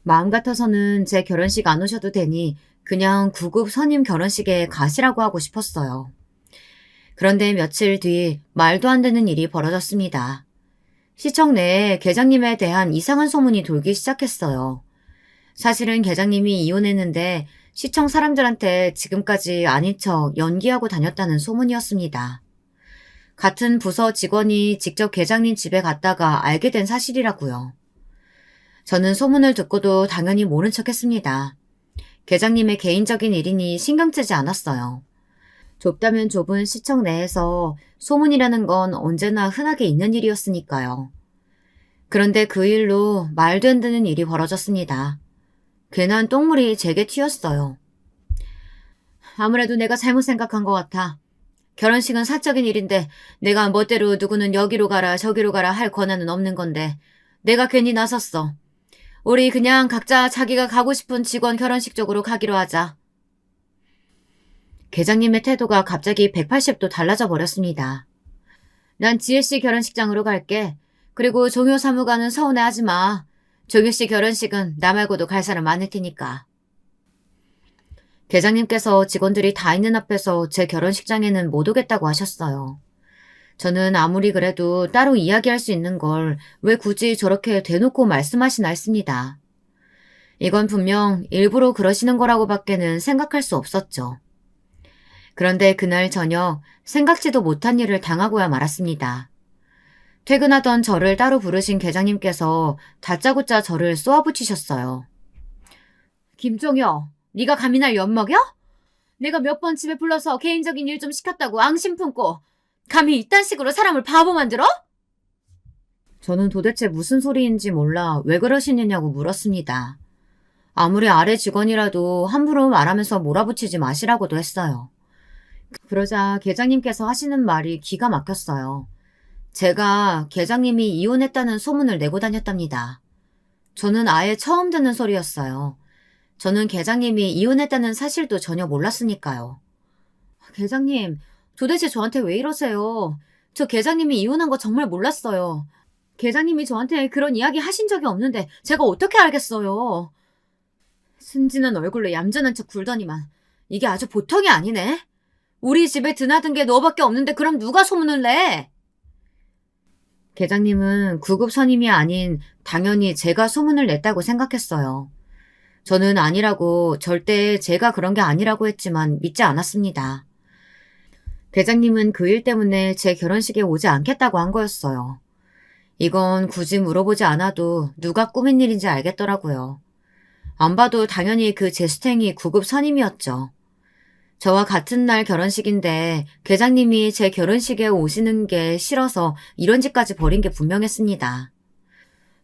마음 같아서는 제 결혼식 안 오셔도 되니 그냥 9급 선임 결혼식에 가시라고 하고 싶었어요. 그런데 며칠 뒤 말도 안 되는 일이 벌어졌습니다. 시청 내에 계장님에 대한 이상한 소문이 돌기 시작했어요. 사실은 계장님이 이혼했는데 시청 사람들한테 지금까지 아닌 척 연기하고 다녔다는 소문이었습니다. 같은 부서 직원이 직접 계장님 집에 갔다가 알게 된 사실이라고요. 저는 소문을 듣고도 당연히 모른 척 했습니다. 계장님의 개인적인 일이니 신경 쓰지 않았어요. 좁다면 좁은 시청 내에서 소문이라는 건 언제나 흔하게 있는 일이었으니까요. 그런데 그 일로 말도 안 되는 일이 벌어졌습니다. 괜한 똥물이 제게 튀었어요. 아무래도 내가 잘못 생각한 것 같아. 결혼식은 사적인 일인데 내가 멋대로 누구는 여기로 가라 저기로 가라 할 권한은 없는 건데 내가 괜히 나섰어. 우리 그냥 각자 자기가 가고 싶은 직원 결혼식 쪽으로 가기로 하자. 계장님의 태도가 갑자기 180도 달라져 버렸습니다. 난 지혜씨 결혼식장으로 갈게. 그리고 종효 사무관은 서운해하지 마. 종효씨 결혼식은 나 말고도 갈 사람 많을 테니까. 계장님께서 직원들이 다 있는 앞에서 제 결혼식장에는 못 오겠다고 하셨어요. 저는 아무리 그래도 따로 이야기할 수 있는 걸 왜 굳이 저렇게 대놓고 말씀하시나 했습니다. 이건 분명 일부러 그러시는 거라고 밖에는 생각할 수 없었죠. 그런데 그날 저녁 생각지도 못한 일을 당하고야 말았습니다. 퇴근하던 저를 따로 부르신 계장님께서 다짜고짜 저를 쏘아붙이셨어요. 김종효, 네가 감히 날 엿먹여? 내가 몇 번 집에 불러서 개인적인 일 좀 시켰다고 앙심 품고 감히 이딴 식으로 사람을 바보 만들어? 저는 도대체 무슨 소리인지 몰라 왜 그러시느냐고 물었습니다. 아무리 아래 직원이라도 함부로 말하면서 몰아붙이지 마시라고도 했어요. 그러자 계장님께서 하시는 말이 기가 막혔어요. 제가 계장님이 이혼했다는 소문을 내고 다녔답니다. 저는 아예 처음 듣는 소리였어요. 저는 계장님이 이혼했다는 사실도 전혀 몰랐으니까요. 계장님, 도대체 저한테 왜 이러세요? 저 계장님이 이혼한 거 정말 몰랐어요. 계장님이 저한테 그런 이야기 하신 적이 없는데 제가 어떻게 알겠어요? 순진한 얼굴로 얌전한 척 굴더니만 이게 아주 보통이 아니네. 우리 집에 드나든 게 너밖에 없는데 그럼 누가 소문을 내? 계장님은 구급 선임이 아닌 당연히 제가 소문을 냈다고 생각했어요. 저는 아니라고 절대 제가 그런 게 아니라고 했지만 믿지 않았습니다. 계장님은 그 일 때문에 제 결혼식에 오지 않겠다고 한 거였어요. 이건 굳이 물어보지 않아도 누가 꾸민 일인지 알겠더라고요. 안 봐도 당연히 그 제스탱이 구급 선임이었죠. 저와 같은 날 결혼식인데 계장님이 제 결혼식에 오시는 게 싫어서 이런 짓까지 벌인 게 분명했습니다.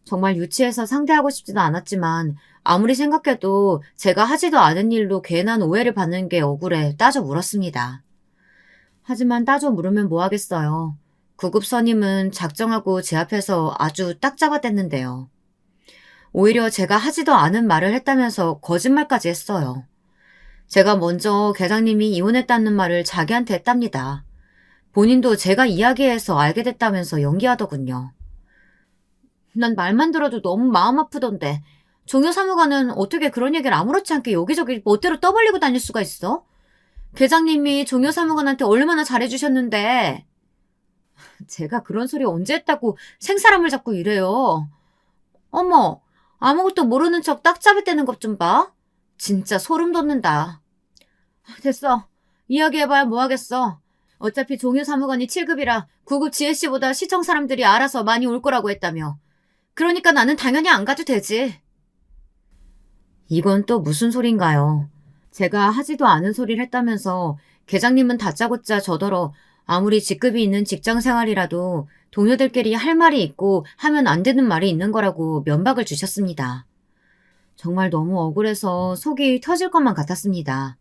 정말 유치해서 상대하고 싶지도 않았지만 아무리 생각해도 제가 하지도 않은 일로 괜한 오해를 받는 게 억울해 따져 물었습니다. 하지만 따져 물으면 뭐 하겠어요. 구급 선임은 작정하고 제 앞에서 아주 딱 잡아댔는데요. 오히려 제가 하지도 않은 말을 했다면서 거짓말까지 했어요. 제가 먼저 계장님이 이혼했다는 말을 자기한테 했답니다. 본인도 제가 이야기해서 알게 됐다면서 연기하더군요. 난 말만 들어도 너무 마음 아프던데 종효 사무관은 어떻게 그런 얘기를 아무렇지 않게 여기저기 멋대로 떠벌리고 다닐 수가 있어? 계장님이 종효 사무관한테 얼마나 잘해주셨는데. 제가 그런 소리 언제 했다고 생사람을 잡고 이래요. 어머, 아무것도 모르는 척 딱 잡아대는 것 좀 봐. 진짜 소름 돋는다. 됐어. 이야기해봐야 뭐 하겠어. 어차피 종효 사무관이 7급이라 9급 지혜씨보다 시청 사람들이 알아서 많이 올 거라고 했다며. 그러니까 나는 당연히 안 가도 되지. 이건 또 무슨 소린가요? 제가 하지도 않은 소리를 했다면서 계장님은 다짜고짜 저더러 아무리 직급이 있는 직장 생활이라도 동료들끼리 할 말이 있고 하면 안 되는 말이 있는 거라고 면박을 주셨습니다. 정말 너무 억울해서 속이 터질 것만 같았습니다.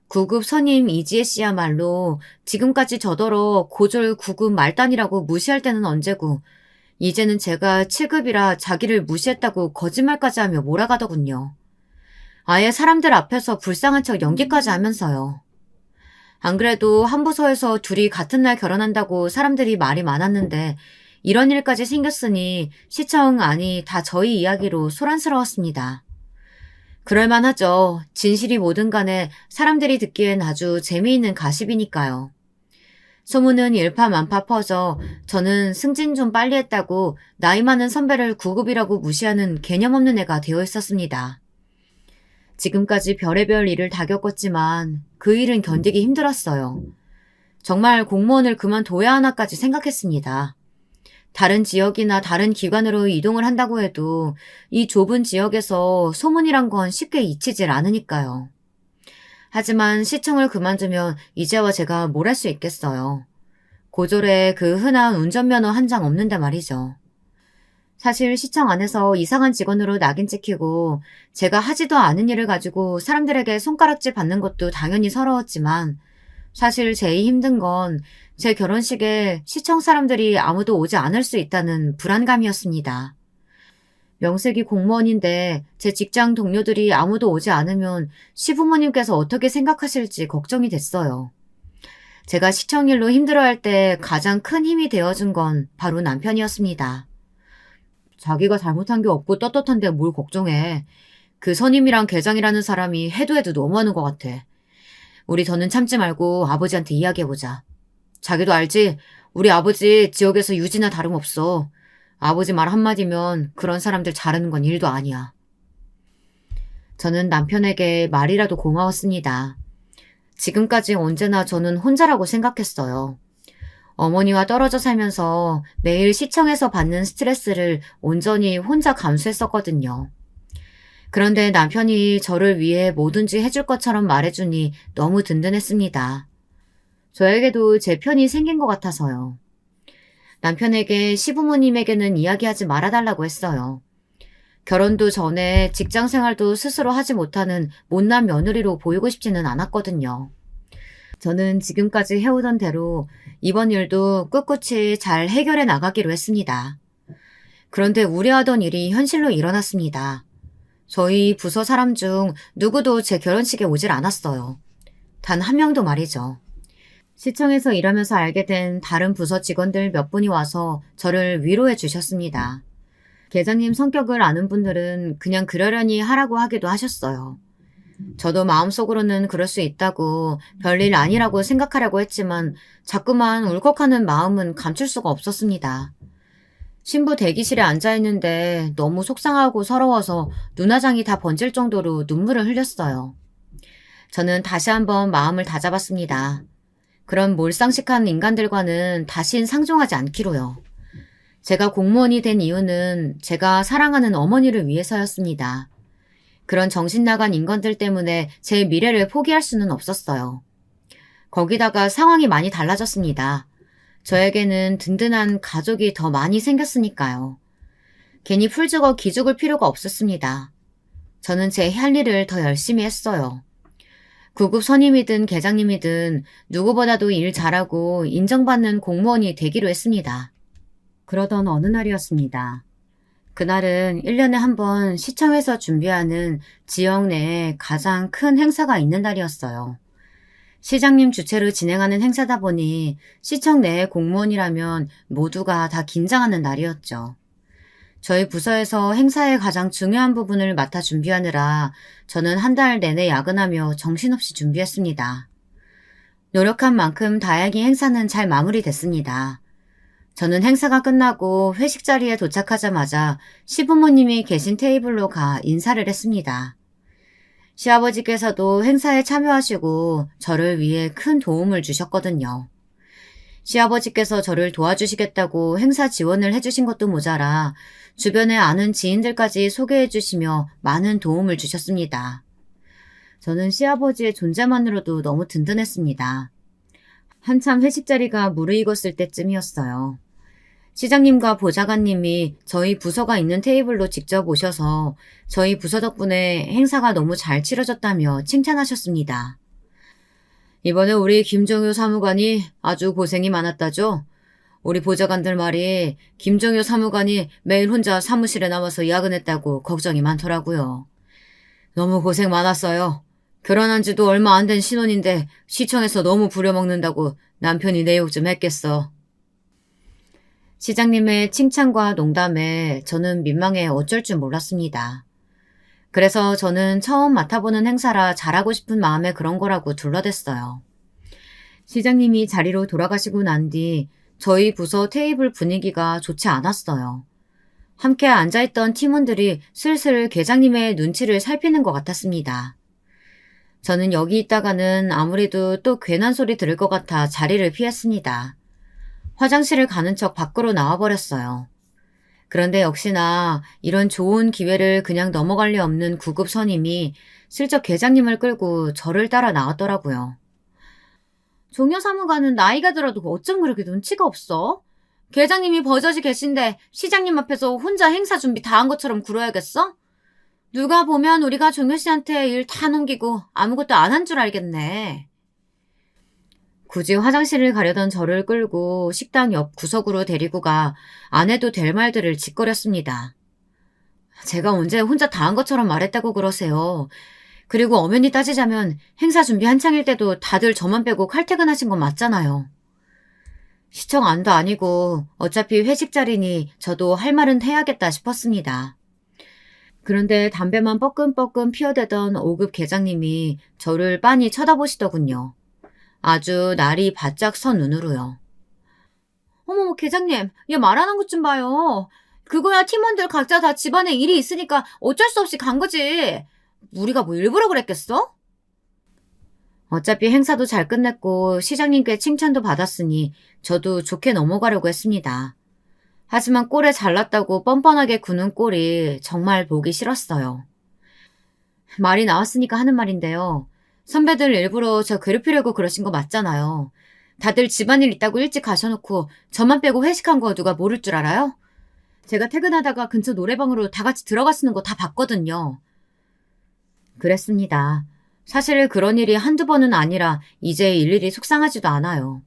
9급 선임 이지혜 씨야말로 지금까지 저더러 고졸 9급 말단이라고 무시할 때는 언제고 이제는 제가 7급이라 자기를 무시했다고 거짓말까지 하며 몰아가더군요. 아예 사람들 앞에서 불쌍한 척 연기까지 하면서요. 안 그래도 한 부서에서 둘이 같은 날 결혼한다고 사람들이 말이 많았는데 이런 일까지 생겼으니 시청 안이 다 저희 이야기로 소란스러웠습니다. 그럴만하죠. 진실이 뭐든 간에 사람들이 듣기엔 아주 재미있는 가십이니까요. 소문은 일파만파 퍼져 저는 승진 좀 빨리 했다고 나이 많은 선배를 9급이라고 무시하는 개념 없는 애가 되어 있었습니다. 지금까지 별의별 일을 다 겪었지만 그 일은 견디기 힘들었어요. 정말 공무원을 그만둬야 하나까지 생각했습니다. 다른 지역이나 다른 기관으로 이동을 한다고 해도 이 좁은 지역에서 소문이란 건 쉽게 잊히질 않으니까요. 하지만 시청을 그만두면 이제와 제가 뭘 할 수 있겠어요. 고졸에 그 흔한 운전면허 한 장 없는데 말이죠. 사실 시청 안에서 이상한 직원으로 낙인 찍히고 제가 하지도 않은 일을 가지고 사람들에게 손가락질 받는 것도 당연히 서러웠지만 사실 제일 힘든 건 제 결혼식에 시청 사람들이 아무도 오지 않을 수 있다는 불안감이었습니다. 명색이 공무원인데 제 직장 동료들이 아무도 오지 않으면 시부모님께서 어떻게 생각하실지 걱정이 됐어요. 제가 시청 일로 힘들어할 때 가장 큰 힘이 되어준 건 바로 남편이었습니다. 자기가 잘못한 게 없고 떳떳한데 뭘 걱정해. 그 선임이랑 계장이라는 사람이 해도 해도 너무하는 것 같아. 우리 더는 참지 말고 아버지한테 이야기해보자. 자기도 알지? 우리 아버지 지역에서 유지나 다름없어. 아버지 말 한마디면 그런 사람들 자르는 건 일도 아니야. 저는 남편에게 말이라도 고마웠습니다. 지금까지 언제나 저는 혼자라고 생각했어요. 어머니와 떨어져 살면서 매일 시청에서 받는 스트레스를 온전히 혼자 감수했었거든요. 그런데 남편이 저를 위해 뭐든지 해줄 것처럼 말해주니 너무 든든했습니다. 저에게도 제 편이 생긴 것 같아서요. 남편에게 시부모님에게는 이야기하지 말아달라고 했어요. 결혼도 전에 직장 생활도 스스로 하지 못하는 못난 며느리로 보이고 싶지는 않았거든요. 저는 지금까지 해오던 대로 이번 일도 꿋꿋이 잘 해결해 나가기로 했습니다. 그런데 우려하던 일이 현실로 일어났습니다. 저희 부서 사람 중 누구도 제 결혼식에 오질 않았어요. 단 한 명도 말이죠. 시청에서 일하면서 알게 된 다른 부서 직원들 몇 분이 와서 저를 위로해 주셨습니다. 계장님 성격을 아는 분들은 그냥 그러려니 하라고 하기도 하셨어요. 저도 마음속으로는 그럴 수 있다고 별일 아니라고 생각하려고 했지만 자꾸만 울컥하는 마음은 감출 수가 없었습니다. 신부 대기실에 앉아있는데 너무 속상하고 서러워서 눈화장이 다 번질 정도로 눈물을 흘렸어요. 저는 다시 한번 마음을 다잡았습니다. 그런 몰상식한 인간들과는 다신 상종하지 않기로요. 제가 공무원이 된 이유는 제가 사랑하는 어머니를 위해서였습니다. 그런 정신 나간 인간들 때문에 제 미래를 포기할 수는 없었어요. 거기다가 상황이 많이 달라졌습니다. 저에게는 든든한 가족이 더 많이 생겼으니까요. 괜히 풀죽어 기죽을 필요가 없었습니다. 저는 제 할 일을 더 열심히 했어요. 구급 선임이든 계장님이든 누구보다도 일 잘하고 인정받는 공무원이 되기로 했습니다. 그러던 어느 날이었습니다. 그날은 1년에 한 번 시청에서 준비하는 지역 내에 가장 큰 행사가 있는 날이었어요. 시장님 주최로 진행하는 행사다 보니 시청 내의 공무원이라면 모두가 다 긴장하는 날이었죠. 저희 부서에서 행사의 가장 중요한 부분을 맡아 준비하느라 저는 한 달 내내 야근하며 정신없이 준비했습니다. 노력한 만큼 다행히 행사는 잘 마무리됐습니다. 저는 행사가 끝나고 회식 자리에 도착하자마자 시부모님이 계신 테이블로 가 인사를 했습니다. 시아버지께서도 행사에 참여하시고 저를 위해 큰 도움을 주셨거든요. 시아버지께서 저를 도와주시겠다고 행사 지원을 해주신 것도 모자라 주변에 아는 지인들까지 소개해 주시며 많은 도움을 주셨습니다. 저는 시아버지의 존재만으로도 너무 든든했습니다. 한참 회식 자리가 무르익었을 때쯤이었어요. 시장님과 보좌관님이 저희 부서가 있는 테이블로 직접 오셔서 저희 부서 덕분에 행사가 너무 잘 치러졌다며 칭찬하셨습니다. 이번에 우리 김종효 사무관이 아주 고생이 많았다죠? 우리 보좌관들 말이 김종효 사무관이 매일 혼자 사무실에 남아서 야근했다고 걱정이 많더라고요. 너무 고생 많았어요. 결혼한 지도 얼마 안 된 신혼인데 시청에서 너무 부려먹는다고 남편이 내 욕 좀 했겠어. 시장님의 칭찬과 농담에 저는 민망해 어쩔 줄 몰랐습니다. 그래서 저는 처음 맡아보는 행사라 잘하고 싶은 마음에 그런 거라고 둘러댔어요. 시장님이 자리로 돌아가시고 난 뒤 저희 부서 테이블 분위기가 좋지 않았어요. 함께 앉아있던 팀원들이 슬슬 계장님의 눈치를 살피는 것 같았습니다. 저는 여기 있다가는 아무래도 또 괜한 소리 들을 것 같아 자리를 피했습니다. 화장실을 가는 척 밖으로 나와버렸어요. 그런데 역시나 이런 좋은 기회를 그냥 넘어갈 리 없는 구급 선임이 슬쩍 계장님을 끌고 저를 따라 나왔더라고요. 종려 사무관은 나이가 들어도 어쩜 그렇게 눈치가 없어? 계장님이 버젓이 계신데 시장님 앞에서 혼자 행사 준비 다 한 것처럼 굴어야겠어? 누가 보면 우리가 종려 씨한테 일 다 넘기고 아무것도 안 한 줄 알겠네. 굳이 화장실을 가려던 저를 끌고 식당 옆 구석으로 데리고 가 안 해도 될 말들을 짓거렸습니다. 제가 언제 혼자 다 한 것처럼 말했다고 그러세요. 그리고 엄연히 따지자면 행사 준비 한창일 때도 다들 저만 빼고 칼퇴근하신 건 맞잖아요. 시청 안도 아니고 어차피 회식 자리니 저도 할 말은 해야겠다 싶었습니다. 그런데 담배만 뻐끔뻐끔 피어대던 5급 계장님이 저를 빤히 쳐다보시더군요. 아주 날이 바짝 선 눈으로요. 어머, 계장님, 얘 말하는 것 좀 봐요. 그거야 팀원들 각자 다 집안에 일이 있으니까 어쩔 수 없이 간 거지. 우리가 뭐 일부러 그랬겠어? 어차피 행사도 잘 끝냈고 시장님께 칭찬도 받았으니 저도 좋게 넘어가려고 했습니다. 하지만 꼴에 잘났다고 뻔뻔하게 구는 꼴이 정말 보기 싫었어요. 말이 나왔으니까 하는 말인데요. 선배들 일부러 저 괴롭히려고 그러신 거 맞잖아요. 다들 집안일 있다고 일찍 가셔놓고 저만 빼고 회식한 거 누가 모를 줄 알아요? 제가 퇴근하다가 근처 노래방으로 다 같이 들어가시는 거 다 봤거든요. 그랬습니다. 사실 그런 일이 한두 번은 아니라 이제 일일이 속상하지도 않아요.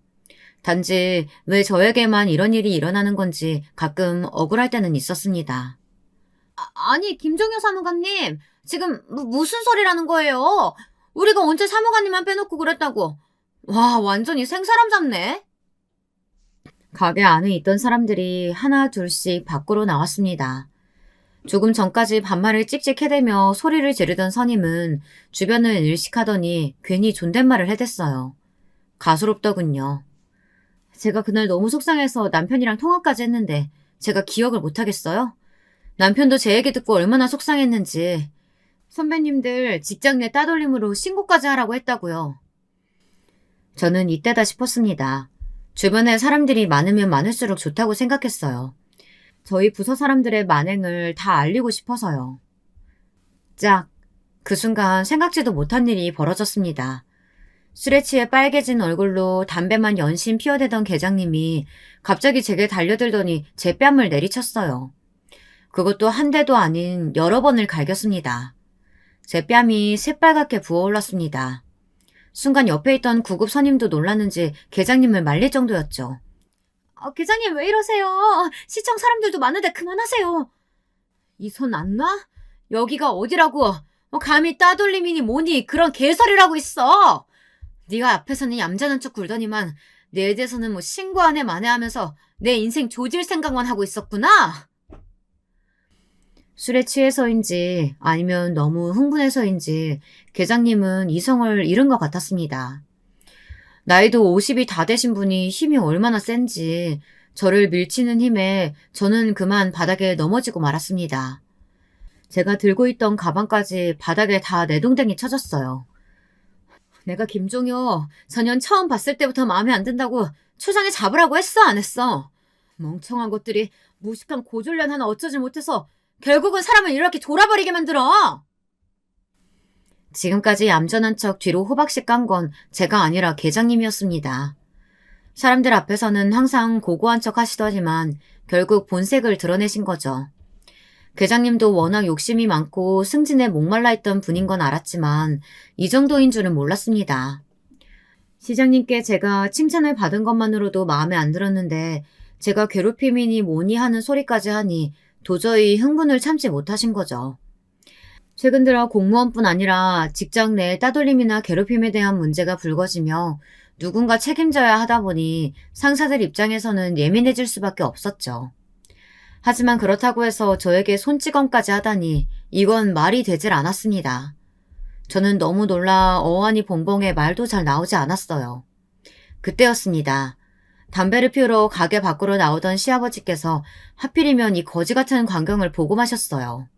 단지 왜 저에게만 이런 일이 일어나는 건지 가끔 억울할 때는 있었습니다. 아니, 김종효 사무관님, 지금 무슨 소리라는 거예요? 우리가 언제 사무관님만 빼놓고 그랬다고. 와, 완전히 생사람 잡네. 가게 안에 있던 사람들이 하나 둘씩 밖으로 나왔습니다. 조금 전까지 반말을 찍찍해대며 소리를 지르던 선임은 주변을 일식하더니 괜히 존댓말을 해댔어요. 가소롭더군요. 제가 그날 너무 속상해서 남편이랑 통화까지 했는데 제가 기억을 못하겠어요? 남편도 제 얘기 듣고 얼마나 속상했는지. 선배님들 직장 내 따돌림으로 신고까지 하라고 했다고요. 저는 이때다 싶었습니다. 주변에 사람들이 많으면 많을수록 좋다고 생각했어요. 저희 부서 사람들의 만행을 다 알리고 싶어서요. 짝! 그 순간 생각지도 못한 일이 벌어졌습니다. 술에 취해 빨개진 얼굴로 담배만 연신 피워대던 계장님이 갑자기 제게 달려들더니 제 뺨을 내리쳤어요. 그것도 한 대도 아닌 여러 번을 갈겼습니다. 제 뺨이 새빨갛게 부어올랐습니다. 순간 옆에 있던 구급 선임도 놀랐는지 계장님을 말릴 정도였죠. 계장님 왜 이러세요? 시청 사람들도 많은데 그만하세요. 이 손 안 놔? 여기가 어디라고? 감히 따돌림이니 뭐니 그런 개소리라고 있어. 네가 앞에서는 얌전한 척 굴더니만 내 대해서는 뭐 신고 안 해 만회하면서 내 인생 조질 생각만 하고 있었구나. 술에 취해서인지 아니면 너무 흥분해서인지 계장님은 이성을 잃은 것 같았습니다. 나이도 50이 다 되신 분이 힘이 얼마나 센지 저를 밀치는 힘에 저는 그만 바닥에 넘어지고 말았습니다. 제가 들고 있던 가방까지 바닥에 다 내동댕이 쳐졌어요. 내가 김종효 전년 처음 봤을 때부터 마음에 안 든다고 초장에 잡으라고 했어 안 했어? 멍청한 것들이 무식한 고졸년 하나 어쩌지 못해서 결국은 사람을 이렇게 돌아버리게 만들어. 지금까지 얌전한 척 뒤로 호박씩 깐 건 제가 아니라 계장님이었습니다. 사람들 앞에서는 항상 고고한 척 하시더니만 결국 본색을 드러내신 거죠. 계장님도 워낙 욕심이 많고 승진에 목말라 있던 분인 건 알았지만 이 정도인 줄은 몰랐습니다. 시장님께 제가 칭찬을 받은 것만으로도 마음에 안 들었는데 제가 괴롭힘이니 뭐니 하는 소리까지 하니 도저히 흥분을 참지 못하신 거죠. 최근 들어 공무원뿐 아니라 직장 내 따돌림이나 괴롭힘에 대한 문제가 불거지며 누군가 책임져야 하다 보니 상사들 입장에서는 예민해질 수밖에 없었죠. 하지만 그렇다고 해서 저에게 손찌검까지 하다니 이건 말이 되질 않았습니다. 저는 너무 놀라 어안이 봉봉해 말도 잘 나오지 않았어요. 그때였습니다. 담배를 피우러 가게 밖으로 나오던 시아버지께서 하필이면 이 거지 같은 광경을 보고 마셨어요.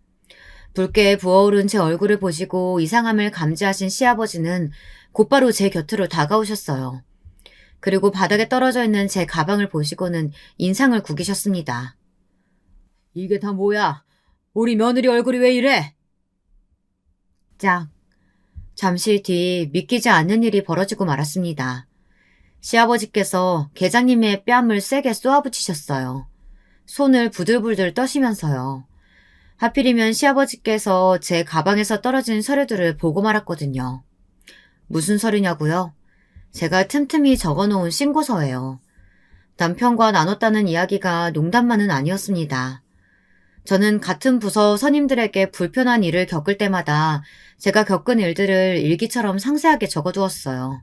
붉게 부어오른 제 얼굴을 보시고 이상함을 감지하신 시아버지는 곧바로 제 곁으로 다가오셨어요. 그리고 바닥에 떨어져 있는 제 가방을 보시고는 인상을 구기셨습니다. 이게 다 뭐야? 우리 며느리 얼굴이 왜 이래? 짝. 잠시 뒤 믿기지 않는 일이 벌어지고 말았습니다. 시아버지께서 계장님의 뺨을 세게 쏘아붙이셨어요. 손을 부들부들 떠시면서요. 하필이면 시아버지께서 제 가방에서 떨어진 서류들을 보고 말았거든요. 무슨 서류냐고요? 제가 틈틈이 적어놓은 신고서예요. 남편과 나눴다는 이야기가 농담만은 아니었습니다. 저는 같은 부서 선임들에게 불편한 일을 겪을 때마다 제가 겪은 일들을 일기처럼 상세하게 적어두었어요.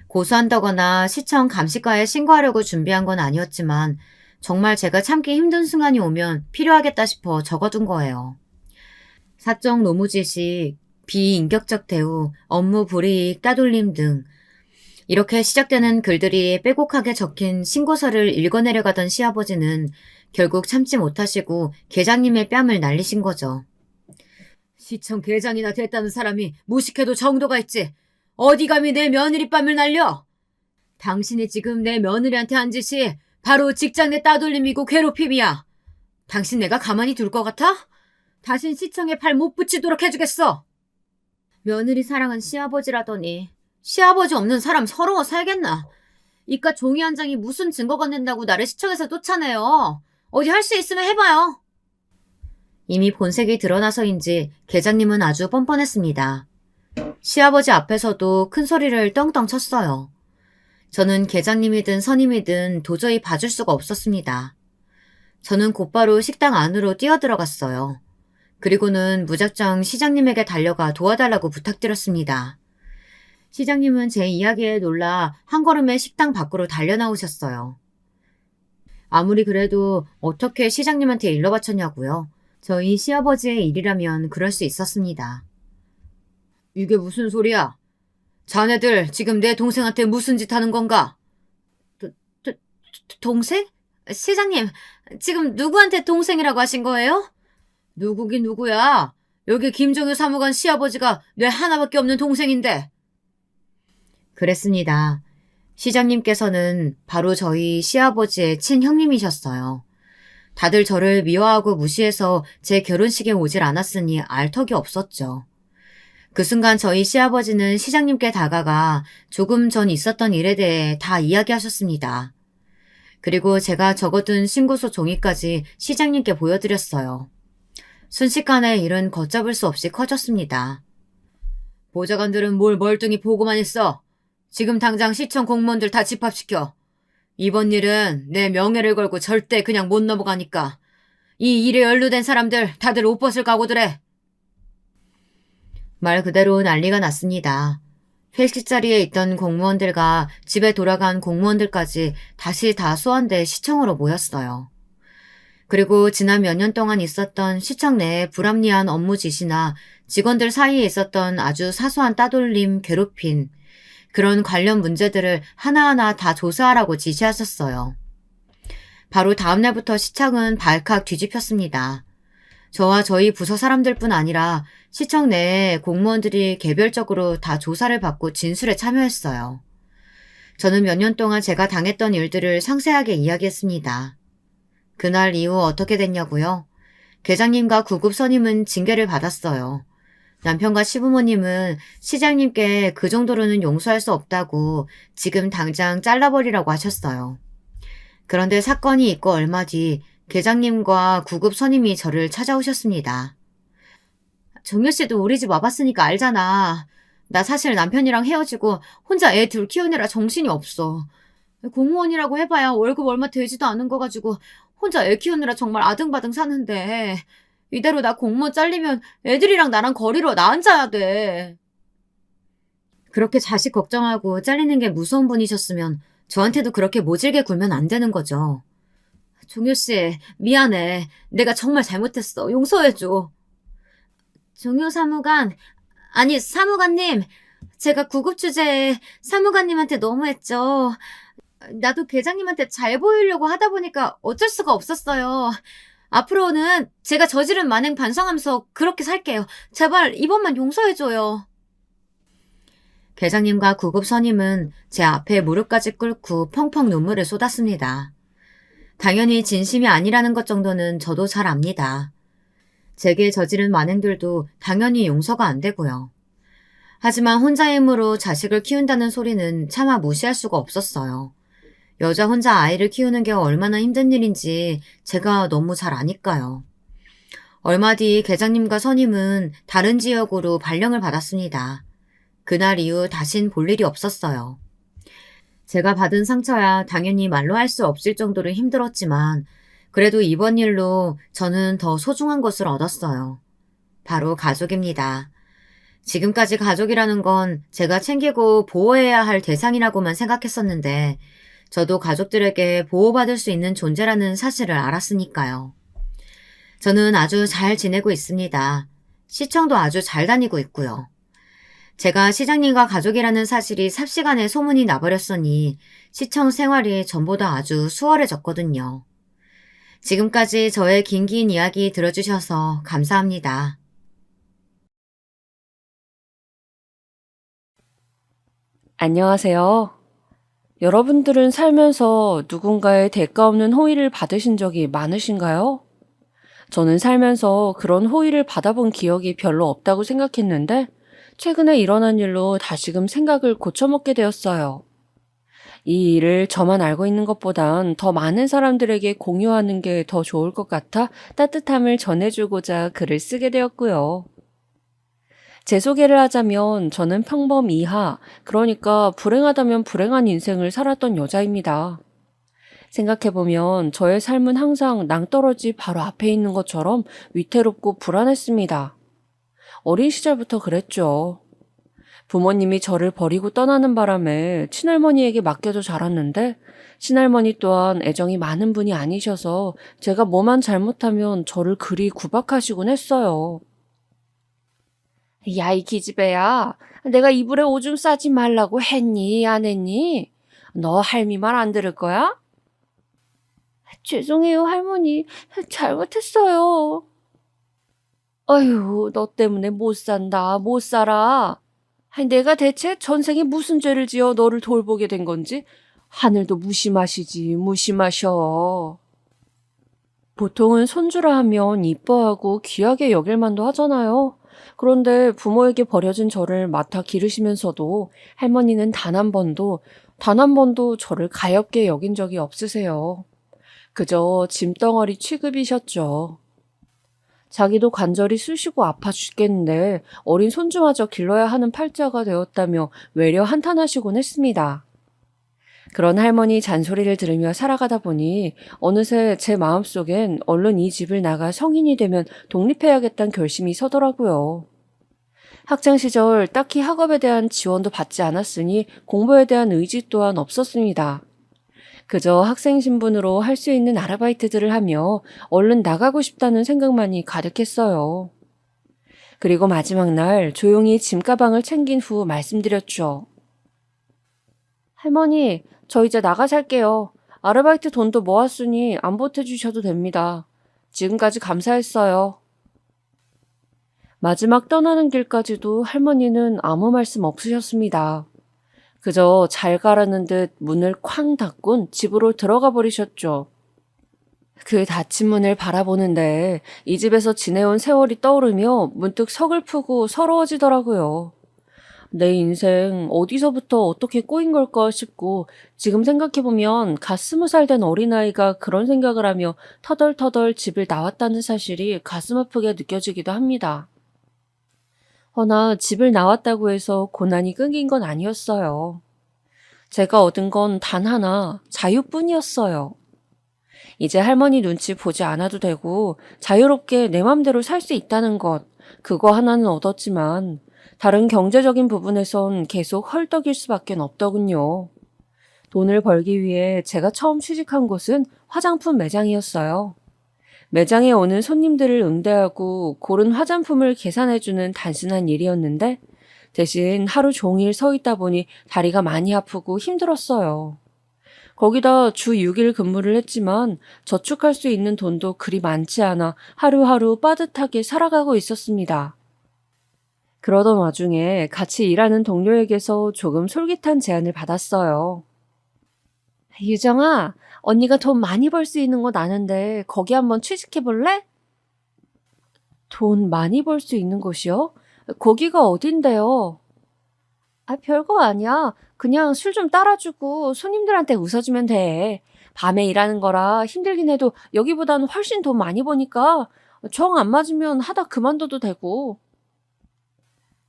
고소한다거나 시청 감시과에 신고하려고 준비한 건 아니었지만 정말 제가 참기 힘든 순간이 오면 필요하겠다 싶어 적어둔 거예요. 사적 노무지식, 비인격적 대우, 업무 불이익, 따돌림 등 이렇게 시작되는 글들이 빼곡하게 적힌 신고서를 읽어내려가던 시아버지는 결국 참지 못하시고 계장님의 뺨을 날리신 거죠. 시청 계장이나 됐다는 사람이 무식해도 정도가 있지. 어디 감히 내 며느리 뺨을 날려? 당신이 지금 내 며느리한테 한 짓이 바로 직장 내 따돌림이고 괴롭힘이야. 당신 내가 가만히 둘 것 같아? 다신 시청에 팔 못 붙이도록 해주겠어. 며느리 사랑은 시아버지라더니 시아버지 없는 사람 서러워 살겠나? 이깟 종이 한 장이 무슨 증거가 된다고 나를 시청에서 쫓아내요. 어디 할 수 있으면 해봐요. 이미 본색이 드러나서인지 계장님은 아주 뻔뻔했습니다. 시아버지 앞에서도 큰 소리를 떵떵 쳤어요. 저는 계장님이든 선임이든 도저히 봐줄 수가 없었습니다. 저는 곧바로 식당 안으로 뛰어들어갔어요. 그리고는 무작정 시장님에게 달려가 도와달라고 부탁드렸습니다. 시장님은 제 이야기에 놀라 한 걸음에 식당 밖으로 달려나오셨어요. 아무리 그래도 어떻게 시장님한테 일러 바쳤냐고요. 저희 시아버지의 일이라면 그럴 수 있었습니다. 이게 무슨 소리야? 자네들 지금 내 동생한테 무슨 짓 하는 건가? 동생? 시장님, 지금 누구한테 동생이라고 하신 거예요? 누구긴 누구야? 여기 김종효 사무관 시아버지가 뇌 하나밖에 없는 동생인데. 그랬습니다. 시장님께서는 바로 저희 시아버지의 친형님이셨어요. 다들 저를 미워하고 무시해서 제 결혼식에 오질 않았으니 알 턱이 없었죠. 그 순간 저희 시아버지는 시장님께 다가가 조금 전 있었던 일에 대해 다 이야기하셨습니다. 그리고 제가 적어둔 신고서 종이까지 시장님께 보여드렸어요. 순식간에 일은 걷잡을 수 없이 커졌습니다. 보좌관들은 뭘 멀뚱히 보고만 있어. 지금 당장 시청 공무원들 다 집합시켜. 이번 일은 내 명예를 걸고 절대 그냥 못 넘어가니까. 이 일에 연루된 사람들 다들 옷 벗을 각오들 해. 말 그대로 난리가 났습니다. 회식 자리에 있던 공무원들과 집에 돌아간 공무원들까지 다시 다 소환돼 시청으로 모였어요. 그리고 지난 몇 년 동안 있었던 시청 내의 불합리한 업무 지시나 직원들 사이에 있었던 아주 사소한 따돌림, 괴롭힘, 그런 관련 문제들을 하나하나 다 조사하라고 지시하셨어요. 바로 다음날부터 시청은 발칵 뒤집혔습니다. 저와 저희 부서 사람들뿐 아니라 시청 내에 공무원들이 개별적으로 다 조사를 받고 진술에 참여했어요. 저는 몇 년 동안 제가 당했던 일들을 상세하게 이야기했습니다. 그날 이후 어떻게 됐냐고요? 계장님과 구급 선임은 징계를 받았어요. 남편과 시부모님은 시장님께 그 정도로는 용서할 수 없다고 지금 당장 잘라버리라고 하셨어요. 그런데 사건이 있고 얼마 뒤 계장님과 구급 선임이 저를 찾아오셨습니다. 정효 씨도 우리 집 와봤으니까 알잖아. 나 사실 남편이랑 헤어지고 혼자 애 둘 키우느라 정신이 없어. 공무원이라고 해봐야 월급 얼마 되지도 않은 거 가지고 혼자 애 키우느라 정말 아등바등 사는데 이대로 나 공무원 잘리면 애들이랑 나랑 거리로 나 앉아야 돼. 그렇게 자식 걱정하고 잘리는 게 무서운 분이셨으면 저한테도 그렇게 모질게 굴면 안 되는 거죠. 종효 씨, 미안해. 내가 정말 잘못했어. 용서해줘. 종효 사무관, 아니 사무관님, 제가 구급 주제에 사무관님한테 너무했죠. 나도 계장님한테 잘 보이려고 하다 보니까 어쩔 수가 없었어요. 앞으로는 제가 저지른 만행 반성하면서 그렇게 살게요. 제발 이번만 용서해줘요. 계장님과 구급 선임은 제 앞에 무릎까지 꿇고 펑펑 눈물을 쏟았습니다. 당연히 진심이 아니라는 것 정도는 저도 잘 압니다. 제게 저지른 만행들도 당연히 용서가 안 되고요. 하지만 혼자의 힘으로 자식을 키운다는 소리는 차마 무시할 수가 없었어요. 여자 혼자 아이를 키우는 게 얼마나 힘든 일인지 제가 너무 잘 아니까요. 얼마 뒤 계장님과 선임은 다른 지역으로 발령을 받았습니다. 그날 이후 다신 볼 일이 없었어요. 제가 받은 상처야 당연히 말로 할 수 없을 정도로 힘들었지만 그래도 이번 일로 저는 더 소중한 것을 얻었어요. 바로 가족입니다. 지금까지 가족이라는 건 제가 챙기고 보호해야 할 대상이라고만 생각했었는데 저도 가족들에게 보호받을 수 있는 존재라는 사실을 알았으니까요. 저는 아주 잘 지내고 있습니다. 시청도 아주 잘 다니고 있고요. 제가 시장님과 가족이라는 사실이 삽시간에 소문이 나버렸으니 시청 생활이 전보다 아주 수월해졌거든요. 지금까지 저의 긴 이야기 들어주셔서 감사합니다. 안녕하세요. 여러분들은 살면서 누군가의 대가 없는 호의를 받으신 적이 많으신가요? 저는 살면서 그런 호의를 받아본 기억이 별로 없다고 생각했는데 최근에 일어난 일로 다시금 생각을 고쳐먹게 되었어요. 이 일을 저만 알고 있는 것보단 더 많은 사람들에게 공유하는 게 더 좋을 것 같아 따뜻함을 전해주고자 글을 쓰게 되었고요. 제 소개를 하자면 저는 평범 이하, 그러니까 불행하다면 불행한 인생을 살았던 여자입니다. 생각해보면 저의 삶은 항상 낭떠러지 바로 앞에 있는 것처럼 위태롭고 불안했습니다. 어린 시절부터 그랬죠. 부모님이 저를 버리고 떠나는 바람에 친할머니에게 맡겨져 자랐는데 친할머니 또한 애정이 많은 분이 아니셔서 제가 뭐만 잘못하면 저를 그리 구박하시곤 했어요. 야, 이 기집애야. 내가 이불에 오줌 싸지 말라고 했니? 안 했니? 너 할미 말 안 들을 거야? 죄송해요, 할머니. 잘못했어요. 아유, 너 때문에 못 산다, 못 살아. 아니, 내가 대체 전생에 무슨 죄를 지어 너를 돌보게 된 건지 하늘도 무심하시지, 무심하셔. 보통은 손주라 하면 이뻐하고 귀하게 여길 만도 하잖아요. 그런데 부모에게 버려진 저를 맡아 기르시면서도 할머니는 단 한 번도 저를 가엾게 여긴 적이 없으세요. 그저 짐덩어리 취급이셨죠. 자기도 관절이 쑤시고 아파 죽겠는데 어린 손주마저 길러야 하는 팔자가 되었다며 외려 한탄하시곤 했습니다. 그런 할머니 잔소리를 들으며 살아가다 보니 어느새 제 마음속엔 얼른 이 집을 나가 성인이 되면 독립해야겠다는 결심이 서더라고요. 학창 시절 딱히 학업에 대한 지원도 받지 않았으니 공부에 대한 의지 또한 없었습니다. 그저 학생 신분으로 할 수 있는 아르바이트들을 하며 얼른 나가고 싶다는 생각만이 가득했어요. 그리고 마지막 날 조용히 짐가방을 챙긴 후 말씀드렸죠. 할머니, 저 이제 나가 살게요. 아르바이트 돈도 모았으니 안 보태주셔도 됩니다. 지금까지 감사했어요. 마지막 떠나는 길까지도 할머니는 아무 말씀 없으셨습니다. 그저 잘 가라는 듯 문을 쾅 닫곤 집으로 들어가 버리셨죠. 그 닫힌 문을 바라보는데 이 집에서 지내온 세월이 떠오르며 문득 서글프고 서러워지더라고요. 내 인생 어디서부터 어떻게 꼬인 걸까 싶고 지금 생각해보면 갓 20살 된 어린아이가 그런 생각을 하며 터덜터덜 집을 나왔다는 사실이 가슴 아프게 느껴지기도 합니다. 허나 집을 나왔다고 해서 고난이 끊긴 건 아니었어요. 제가 얻은 건 단 하나, 자유뿐이었어요. 이제 할머니 눈치 보지 않아도 되고 자유롭게 내 맘대로 살 수 있다는 것, 그거 하나는 얻었지만 다른 경제적인 부분에선 계속 헐떡일 수밖에 없더군요. 돈을 벌기 위해 제가 처음 취직한 곳은 화장품 매장이었어요. 매장에 오는 손님들을 응대하고 고른 화장품을 계산해주는 단순한 일이었는데 대신 하루 종일 서 있다 보니 다리가 많이 아프고 힘들었어요. 거기다 주 6일 근무를 했지만 저축할 수 있는 돈도 그리 많지 않아 하루하루 빠듯하게 살아가고 있었습니다. 그러던 와중에 같이 일하는 동료에게서 조금 솔깃한 제안을 받았어요. 유정아, 언니가 돈 많이 벌 수 있는 곳 아는데 거기 한번 취직해 볼래? 돈 많이 벌 수 있는 곳이요? 거기가 어딘데요? 별거 아니야. 그냥 술 좀 따라주고 손님들한테 웃어주면 돼. 밤에 일하는 거라 힘들긴 해도 여기보단 훨씬 돈 많이 버니까 정 안 맞으면 하다 그만둬도 되고.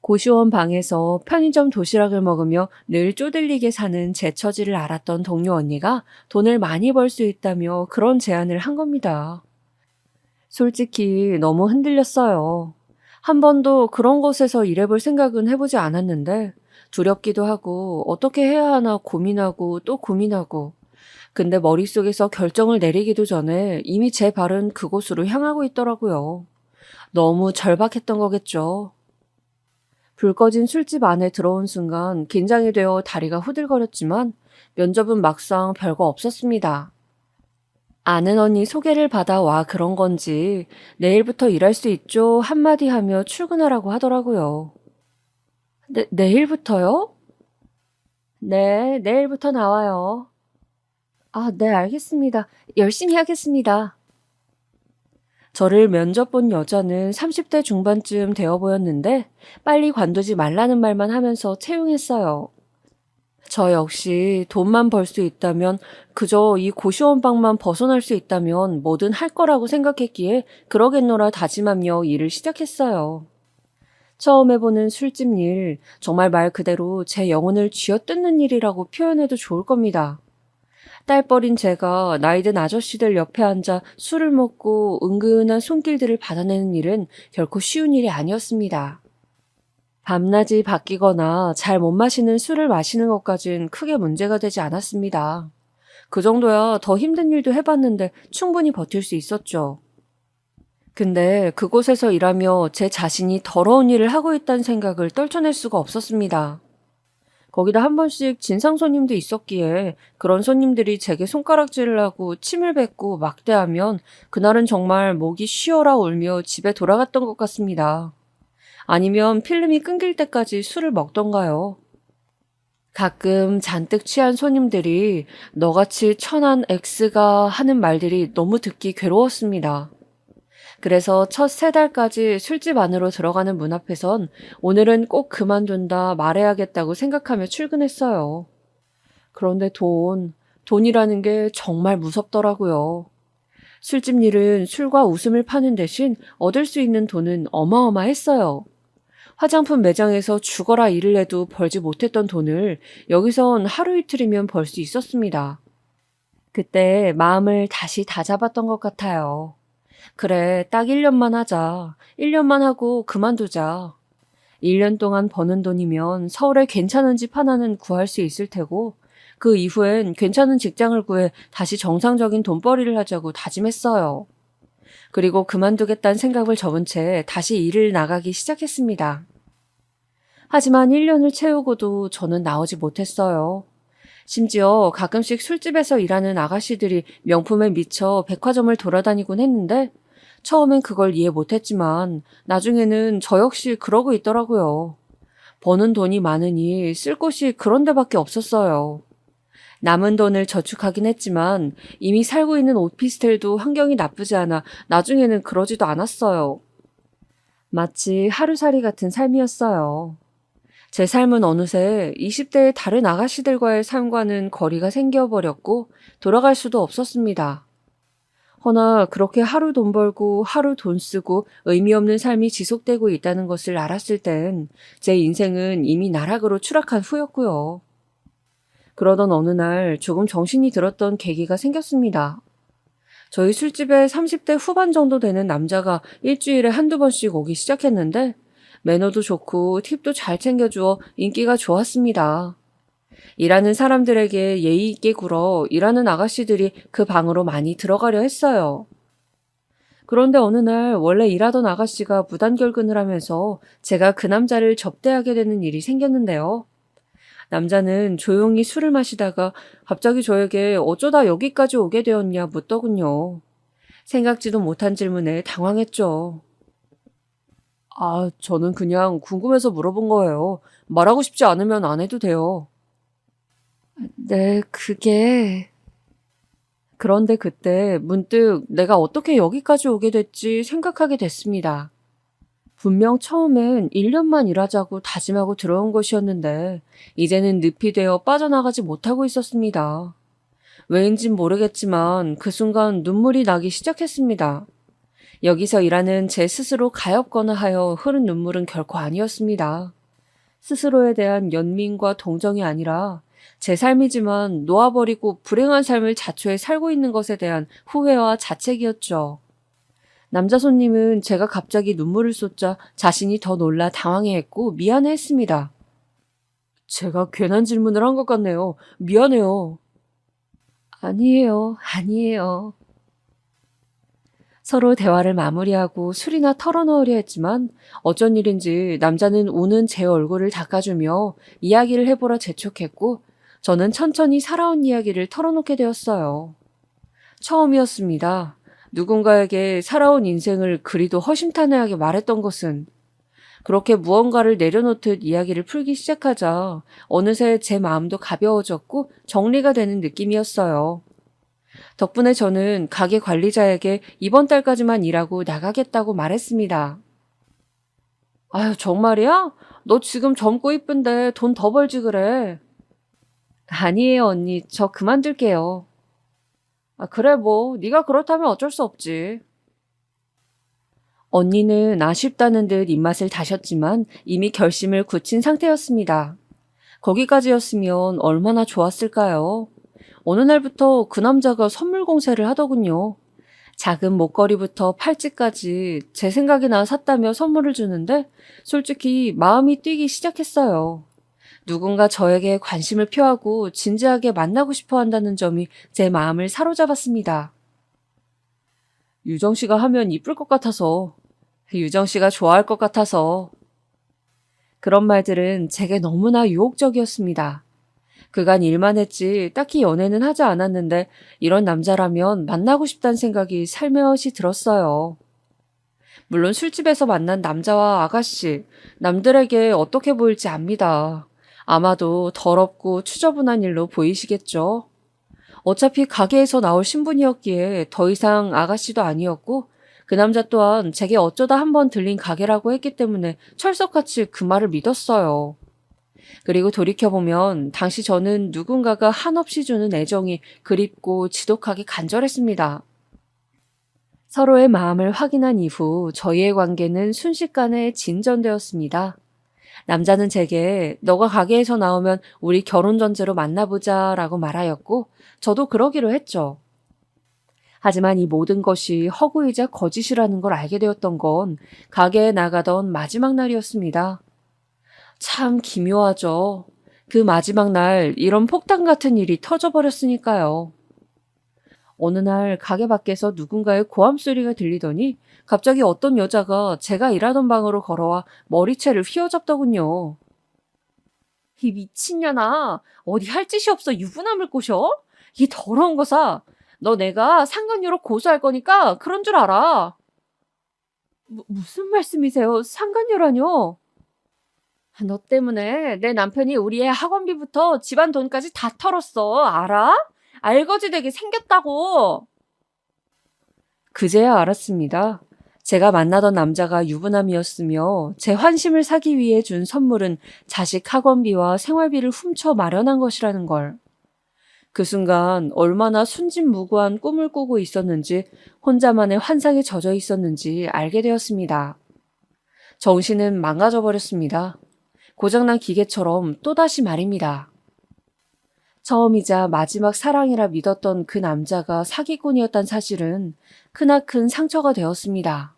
고시원 방에서 편의점 도시락을 먹으며 늘 쪼들리게 사는 제 처지를 알았던 동료 언니가 돈을 많이 벌 수 있다며 그런 제안을 한 겁니다. 솔직히 너무 흔들렸어요. 한 번도 그런 곳에서 일해볼 생각은 해보지 않았는데 두렵기도 하고 어떻게 해야 하나 고민하고 또 고민하고 근데 머릿속에서 결정을 내리기도 전에 이미 제 발은 그곳으로 향하고 있더라고요. 너무 절박했던 거겠죠. 불 꺼진 술집 안에 들어온 순간 긴장이 되어 다리가 후들거렸지만 면접은 막상 별거 없었습니다. 아는 언니 소개를 받아 와 그런 건지 내일부터 일할 수 있죠 한마디 하며 출근하라고 하더라고요. 내일부터요? 네, 내일부터 나와요. 네, 알겠습니다. 열심히 하겠습니다. 저를 면접 본 여자는 30대 중반쯤 되어 보였는데 빨리 관두지 말라는 말만 하면서 채용했어요. 저 역시 돈만 벌 수 있다면 그저 이 고시원방만 벗어날 수 있다면 뭐든 할 거라고 생각했기에 그러겠노라 다짐하며 일을 시작했어요. 처음 해보는 술집 일, 정말 말 그대로 제 영혼을 쥐어뜯는 일이라고 표현해도 좋을 겁니다. 딸버린 제가 나이든 아저씨들 옆에 앉아 술을 먹고 은근한 손길들을 받아내는 일은 결코 쉬운 일이 아니었습니다. 밤낮이 바뀌거나 잘 못 마시는 술을 마시는 것까진 크게 문제가 되지 않았습니다. 그 정도야 더 힘든 일도 해봤는데 충분히 버틸 수 있었죠. 근데 그곳에서 일하며 제 자신이 더러운 일을 하고 있다는 생각을 떨쳐낼 수가 없었습니다. 거기다 한 번씩 진상 손님도 있었기에 그런 손님들이 제게 손가락질을 하고 침을 뱉고 막대하면 그날은 정말 목이 쉬어라 울며 집에 돌아갔던 것 같습니다. 아니면 필름이 끊길 때까지 술을 먹던가요. 가끔 잔뜩 취한 손님들이 너같이 천한 X가 하는 말들이 너무 듣기 괴로웠습니다. 그래서 첫 3달까지 술집 안으로 들어가는 문 앞에선 오늘은 꼭 그만둔다 말해야겠다고 생각하며 출근했어요. 그런데 돈이라는 게 정말 무섭더라고요. 술집 일은 술과 웃음을 파는 대신 얻을 수 있는 돈은 어마어마했어요. 화장품 매장에서 죽어라 일을 해도 벌지 못했던 돈을 여기선 하루 이틀이면 벌 수 있었습니다. 그때 마음을 다시 다잡았던 것 같아요. 그래, 딱 1년만 하자. 1년만 하고 그만두자. 1년 동안 버는 돈이면 서울에 괜찮은 집 하나는 구할 수 있을 테고, 그 이후엔 괜찮은 직장을 구해 다시 정상적인 돈벌이를 하자고 다짐했어요. 그리고 그만두겠다는 생각을 접은 채 다시 일을 나가기 시작했습니다. 하지만 1년을 채우고도 저는 나오지 못했어요. 심지어 가끔씩 술집에서 일하는 아가씨들이 명품에 미쳐 백화점을 돌아다니곤 했는데 처음엔 그걸 이해 못했지만 나중에는 저 역시 그러고 있더라고요. 버는 돈이 많으니 쓸 곳이 그런 데밖에 없었어요. 남은 돈을 저축하긴 했지만 이미 살고 있는 오피스텔도 환경이 나쁘지 않아 나중에는 그러지도 않았어요. 마치 하루살이 같은 삶이었어요. 제 삶은 어느새 20대의 다른 아가씨들과의 삶과는 거리가 생겨버렸고 돌아갈 수도 없었습니다. 허나 그렇게 하루 돈 벌고 하루 돈 쓰고 의미 없는 삶이 지속되고 있다는 것을 알았을 땐 제 인생은 이미 나락으로 추락한 후였고요. 그러던 어느 날 조금 정신이 들었던 계기가 생겼습니다. 저희 술집에 30대 후반 정도 되는 남자가 일주일에 한두 번씩 오기 시작했는데 매너도 좋고 팁도 잘 챙겨주어 인기가 좋았습니다. 일하는 사람들에게 예의 있게 굴어 일하는 아가씨들이 그 방으로 많이 들어가려 했어요. 그런데 어느 날 원래 일하던 아가씨가 무단결근을 하면서 제가 그 남자를 접대하게 되는 일이 생겼는데요. 남자는 조용히 술을 마시다가 갑자기 저에게 어쩌다 여기까지 오게 되었냐 묻더군요. 생각지도 못한 질문에 당황했죠. 저는 그냥 궁금해서 물어본 거예요. 말하고 싶지 않으면 안 해도 돼요. 네, 그게... 그런데 그때 문득 내가 어떻게 여기까지 오게 됐지 생각하게 됐습니다. 분명 처음엔 1년만 일하자고 다짐하고 들어온 것이었는데 이제는 늪이 되어 빠져나가지 못하고 있었습니다. 왜인진 모르겠지만 그 순간 눈물이 나기 시작했습니다. 여기서 일하는 제 스스로 가엾거나 하여 흐른 눈물은 결코 아니었습니다. 스스로에 대한 연민과 동정이 아니라 제 삶이지만 놓아버리고 불행한 삶을 자초해 살고 있는 것에 대한 후회와 자책이었죠. 남자 손님은 제가 갑자기 눈물을 쏟자 자신이 더 놀라 당황해했고 미안해했습니다. 제가 괜한 질문을 한 것 같네요. 미안해요. 아니에요, 아니에요. 서로 대화를 마무리하고 술이나 털어놓으려 했지만 어쩐 일인지 남자는 우는 제 얼굴을 닦아주며 이야기를 해보라 재촉했고 저는 천천히 살아온 이야기를 털어놓게 되었어요. 처음이었습니다. 누군가에게 살아온 인생을 그리도 허심탄회하게 말했던 것은 그렇게 무언가를 내려놓듯 이야기를 풀기 시작하자 어느새 제 마음도 가벼워졌고 정리가 되는 느낌이었어요. 덕분에 저는 가게 관리자에게 이번 달까지만 일하고 나가겠다고 말했습니다. 아유, 정말이야? 너 지금 젊고 이쁜데 돈 더 벌지 그래. 아니에요, 언니. 저 그만둘게요. 아, 그래 뭐. 네가 그렇다면 어쩔 수 없지. 언니는 아쉽다는 듯 입맛을 다셨지만 이미 결심을 굳힌 상태였습니다. 거기까지였으면 얼마나 좋았을까요? 어느 날부터 그 남자가 선물 공세를 하더군요. 작은 목걸이부터 팔찌까지 제 생각이나 샀다며 선물을 주는데 솔직히 마음이 뛰기 시작했어요. 누군가 저에게 관심을 표하고 진지하게 만나고 싶어 한다는 점이 제 마음을 사로잡았습니다. 유정 씨가 하면 이쁠 것 같아서, 유정 씨가 좋아할 것 같아서. 그런 말들은 제게 너무나 유혹적이었습니다. 그간 일만 했지 딱히 연애는 하지 않았는데 이런 남자라면 만나고 싶다는 생각이 살며시 들었어요. 물론 술집에서 만난 남자와 아가씨, 남들에게 어떻게 보일지 압니다. 아마도 더럽고 추저분한 일로 보이시겠죠? 어차피 가게에서 나올 신분이었기에 더 이상 아가씨도 아니었고 그 남자 또한 제게 어쩌다 한번 들린 가게라고 했기 때문에 철석같이 그 말을 믿었어요. 그리고 돌이켜보면 당시 저는 누군가가 한없이 주는 애정이 그립고 지독하게 간절했습니다. 서로의 마음을 확인한 이후 저희의 관계는 순식간에 진전되었습니다. 남자는 제게 너가 가게에서 나오면 우리 결혼 전제로 만나보자 라고 말하였고 저도 그러기로 했죠. 하지만 이 모든 것이 허구이자 거짓이라는 걸 알게 되었던 건 가게에 나가던 마지막 날이었습니다. 참 기묘하죠. 그 마지막 날 이런 폭탄 같은 일이 터져버렸으니까요. 어느 날 가게 밖에서 누군가의 고함 소리가 들리더니 갑자기 어떤 여자가 제가 일하던 방으로 걸어와 머리채를 휘어잡더군요. 이 미친년아, 어디 할 짓이 없어 유부남을 꼬셔? 이 더러운 거사. 너 내가 상간녀로 고소할 거니까 그런 줄 알아. 무슨 말씀이세요? 상간녀라뇨? 너 때문에 내 남편이 우리 애 학원비부터 집안 돈까지 다 털었어. 알아? 알거지 되게 생겼다고. 그제야 알았습니다. 제가 만나던 남자가 유부남이었으며 제 환심을 사기 위해 준 선물은 자식 학원비와 생활비를 훔쳐 마련한 것이라는 걸. 그 순간 얼마나 순진무구한 꿈을 꾸고 있었는지 혼자만의 환상에 젖어 있었는지 알게 되었습니다. 정신은 망가져 버렸습니다. 고장난 기계처럼 또다시 말입니다. 처음이자 마지막 사랑이라 믿었던 그 남자가 사기꾼이었단 사실은 크나큰 상처가 되었습니다.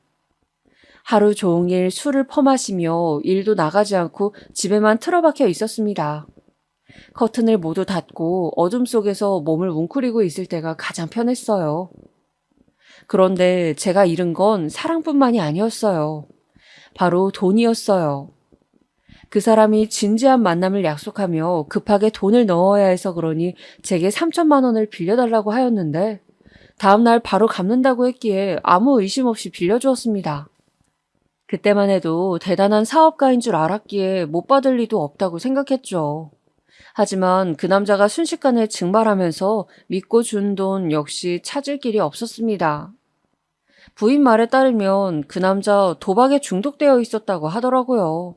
하루 종일 술을 퍼마시며 일도 나가지 않고 집에만 틀어박혀 있었습니다. 커튼을 모두 닫고 어둠 속에서 몸을 웅크리고 있을 때가 가장 편했어요. 그런데 제가 잃은 건 사랑뿐만이 아니었어요. 바로 돈이었어요. 그 사람이 진지한 만남을 약속하며 급하게 돈을 넣어야 해서 그러니 제게 3천만 원을 빌려달라고 하였는데 다음날 바로 갚는다고 했기에 아무 의심 없이 빌려주었습니다. 그때만 해도 대단한 사업가인 줄 알았기에 못 받을 리도 없다고 생각했죠. 하지만 그 남자가 순식간에 증발하면서 믿고 준 돈 역시 찾을 길이 없었습니다. 부인 말에 따르면 그 남자 도박에 중독되어 있었다고 하더라고요.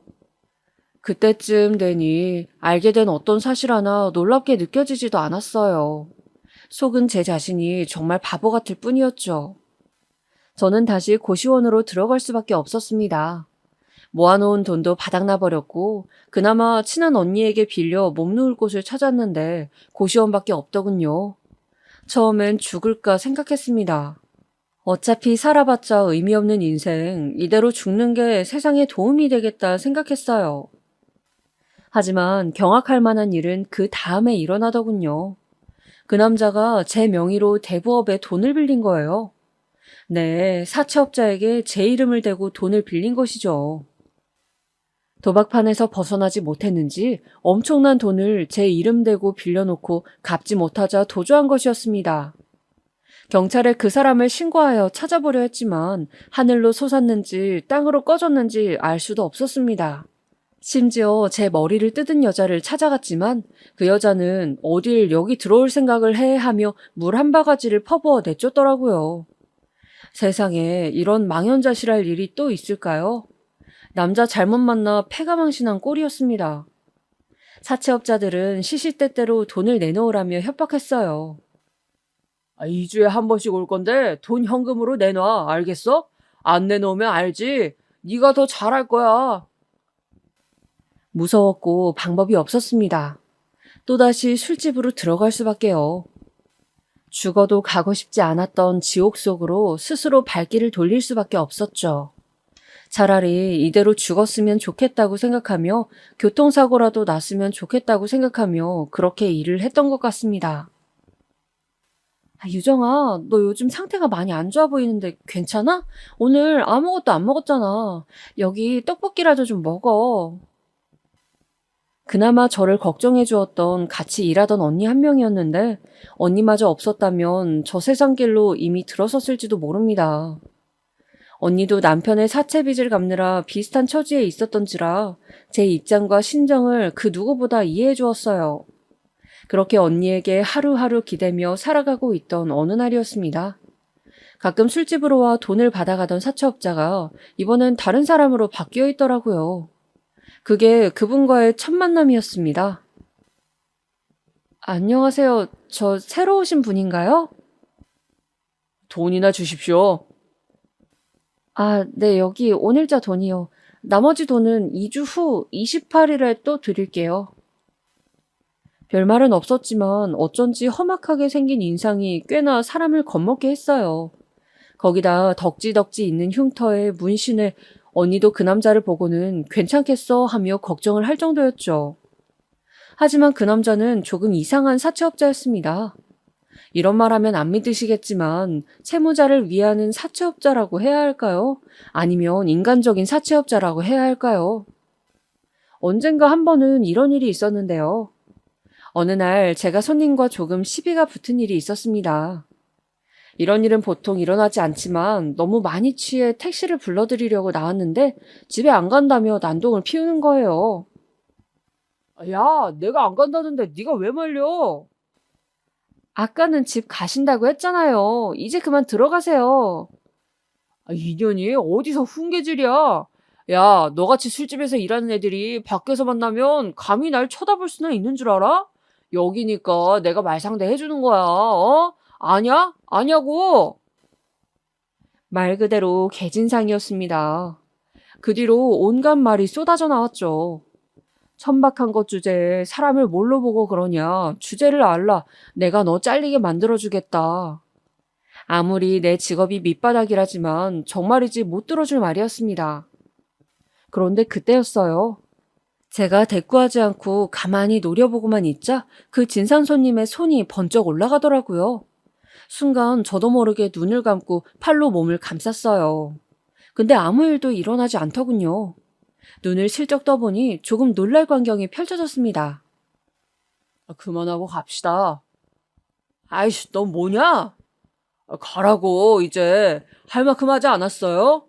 그때쯤 되니 알게 된 어떤 사실 하나 놀랍게 느껴지지도 않았어요. 속은 제 자신이 정말 바보 같을 뿐이었죠. 저는 다시 고시원으로 들어갈 수밖에 없었습니다. 모아놓은 돈도 바닥나 버렸고 그나마 친한 언니에게 빌려 몸 누울 곳을 찾았는데 고시원밖에 없더군요. 처음엔 죽을까 생각했습니다. 어차피 살아봤자 의미 없는 인생, 이대로 죽는 게 세상에 도움이 되겠다 생각했어요. 하지만 경악할 만한 일은 그 다음에 일어나더군요. 그 남자가 제 명의로 대부업에 돈을 빌린 거예요. 네, 사채업자에게 제 이름을 대고 돈을 빌린 것이죠. 도박판에서 벗어나지 못했는지 엄청난 돈을 제 이름 대고 빌려놓고 갚지 못하자 도주한 것이었습니다. 경찰에 그 사람을 신고하여 찾아보려 했지만 하늘로 솟았는지 땅으로 꺼졌는지 알 수도 없었습니다. 심지어 제 머리를 뜯은 여자를 찾아갔지만 그 여자는 어딜 여기 들어올 생각을 해 하며 물 한 바가지를 퍼부어 내쫓더라고요. 세상에 이런 망연자실할 일이 또 있을까요? 남자 잘못 만나 패가망신한 꼴이었습니다. 사채업자들은 시시때때로 돈을 내놓으라며 협박했어요. 2주에 한 번씩 올 건데 돈 현금으로 내놔, 알겠어? 안 내놓으면 알지? 네가 더 잘할 거야. 무서웠고 방법이 없었습니다. 또다시 술집으로 들어갈 수밖에요. 죽어도 가고 싶지 않았던 지옥 속으로 스스로 발길을 돌릴 수밖에 없었죠. 차라리 이대로 죽었으면 좋겠다고 생각하며 교통사고라도 났으면 좋겠다고 생각하며 그렇게 일을 했던 것 같습니다. 유정아, 너 요즘 상태가 많이 안 좋아 보이는데 괜찮아? 오늘 아무것도 안 먹었잖아. 여기 떡볶이라도 좀 먹어. 그나마 저를 걱정해 주었던 같이 일하던 언니 한 명이었는데 언니마저 없었다면 저 세상길로 이미 들어섰을지도 모릅니다. 언니도 남편의 사채빚을 갚느라 비슷한 처지에 있었던지라 제 입장과 심정을 그 누구보다 이해해 주었어요. 그렇게 언니에게 하루하루 기대며 살아가고 있던 어느 날이었습니다. 가끔 술집으로 와 돈을 받아가던 사채업자가 이번엔 다른 사람으로 바뀌어 있더라고요. 그게 그분과의 첫 만남이었습니다. 안녕하세요. 저 새로 오신 분인가요? 돈이나 주십시오. 네, 여기 오늘자 돈이요. 나머지 돈은 2주 후 28일에 또 드릴게요. 별말은 없었지만 어쩐지 험악하게 생긴 인상이 꽤나 사람을 겁먹게 했어요. 거기다 덕지덕지 있는 흉터에 문신에 언니도 그 남자를 보고는 괜찮겠어 하며 걱정을 할 정도였죠. 하지만 그 남자는 조금 이상한 사채업자였습니다. 이런 말하면 안 믿으시겠지만 채무자를 위하는 사채업자라고 해야 할까요? 아니면 인간적인 사채업자라고 해야 할까요? 언젠가 한 번은 이런 일이 있었는데요. 어느 날 제가 손님과 조금 시비가 붙은 일이 있었습니다. 이런 일은 보통 일어나지 않지만 너무 많이 취해 택시를 불러드리려고 나왔는데 집에 안 간다며 난동을 피우는 거예요. 야, 내가 안 간다는데 네가 왜 말려? 아까는 집 가신다고 했잖아요. 이제 그만 들어가세요. 이년이 어디서 훈계질이야? 야, 너같이 술집에서 일하는 애들이 밖에서 만나면 감히 날 쳐다볼 수는 있는 줄 알아? 여기니까 내가 말상대 해주는 거야, 어? 아냐? 아냐고! 말 그대로 개진상이었습니다. 그 뒤로 온갖 말이 쏟아져 나왔죠. 천박한 것 주제에 사람을 뭘로 보고 그러냐. 주제를 알라. 내가 너 잘리게 만들어주겠다. 아무리 내 직업이 밑바닥이라지만 정말이지 못 들어줄 말이었습니다. 그런데 그때였어요. 제가 대꾸하지 않고 가만히 노려보고만 있자 그 진상 손님의 손이 번쩍 올라가더라고요. 순간 저도 모르게 눈을 감고 팔로 몸을 감쌌어요. 근데 아무 일도 일어나지 않더군요. 눈을 슬쩍 떠보니 조금 놀랄 광경이 펼쳐졌습니다. 그만하고 갑시다. 아이씨, 넌 뭐냐? 가라고, 이제. 할 만큼 하지 않았어요?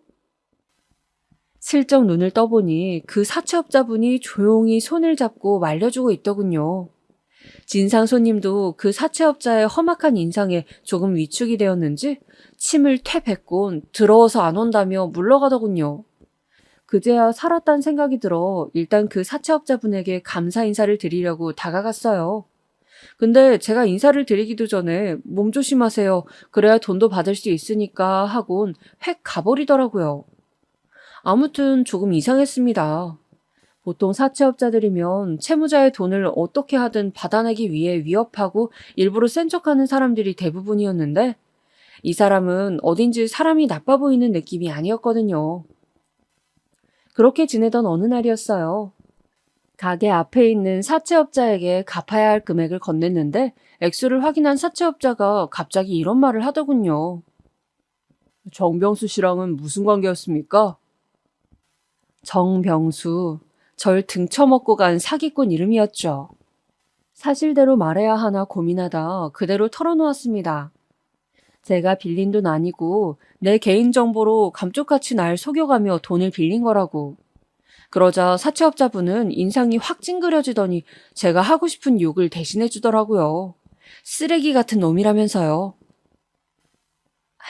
슬쩍 눈을 떠보니 그 사채업자분이 조용히 손을 잡고 말려주고 있더군요. 진상 손님도 그 사채업자의 험악한 인상에 조금 위축이 되었는지 침을 퇴 뱉곤 더러워서 안 온다며 물러가더군요. 그제야 살았단 생각이 들어 일단 그 사채업자분에게 감사 인사를 드리려고 다가갔어요. 근데 제가 인사를 드리기도 전에 몸 조심하세요. 그래야 돈도 받을 수 있으니까 하곤 획 가버리더라고요. 아무튼 조금 이상했습니다. 보통 사채업자들이면 채무자의 돈을 어떻게 하든 받아내기 위해 위협하고 일부러 센 척하는 사람들이 대부분이었는데 이 사람은 어딘지 사람이 나빠 보이는 느낌이 아니었거든요. 그렇게 지내던 어느 날이었어요. 가게 앞에 있는 사채업자에게 갚아야 할 금액을 건넸는데 액수를 확인한 사채업자가 갑자기 이런 말을 하더군요. 정병수 씨랑은 무슨 관계였습니까? 정병수, 절 등쳐먹고 간 사기꾼 이름이었죠. 사실대로 말해야 하나 고민하다 그대로 털어놓았습니다. 제가 빌린 돈 아니고 내 개인정보로 감쪽같이 날 속여가며 돈을 빌린 거라고. 그러자 사채업자분은 인상이 확 찡그려지더니 제가 하고 싶은 욕을 대신해 주더라고요. 쓰레기 같은 놈이라면서요.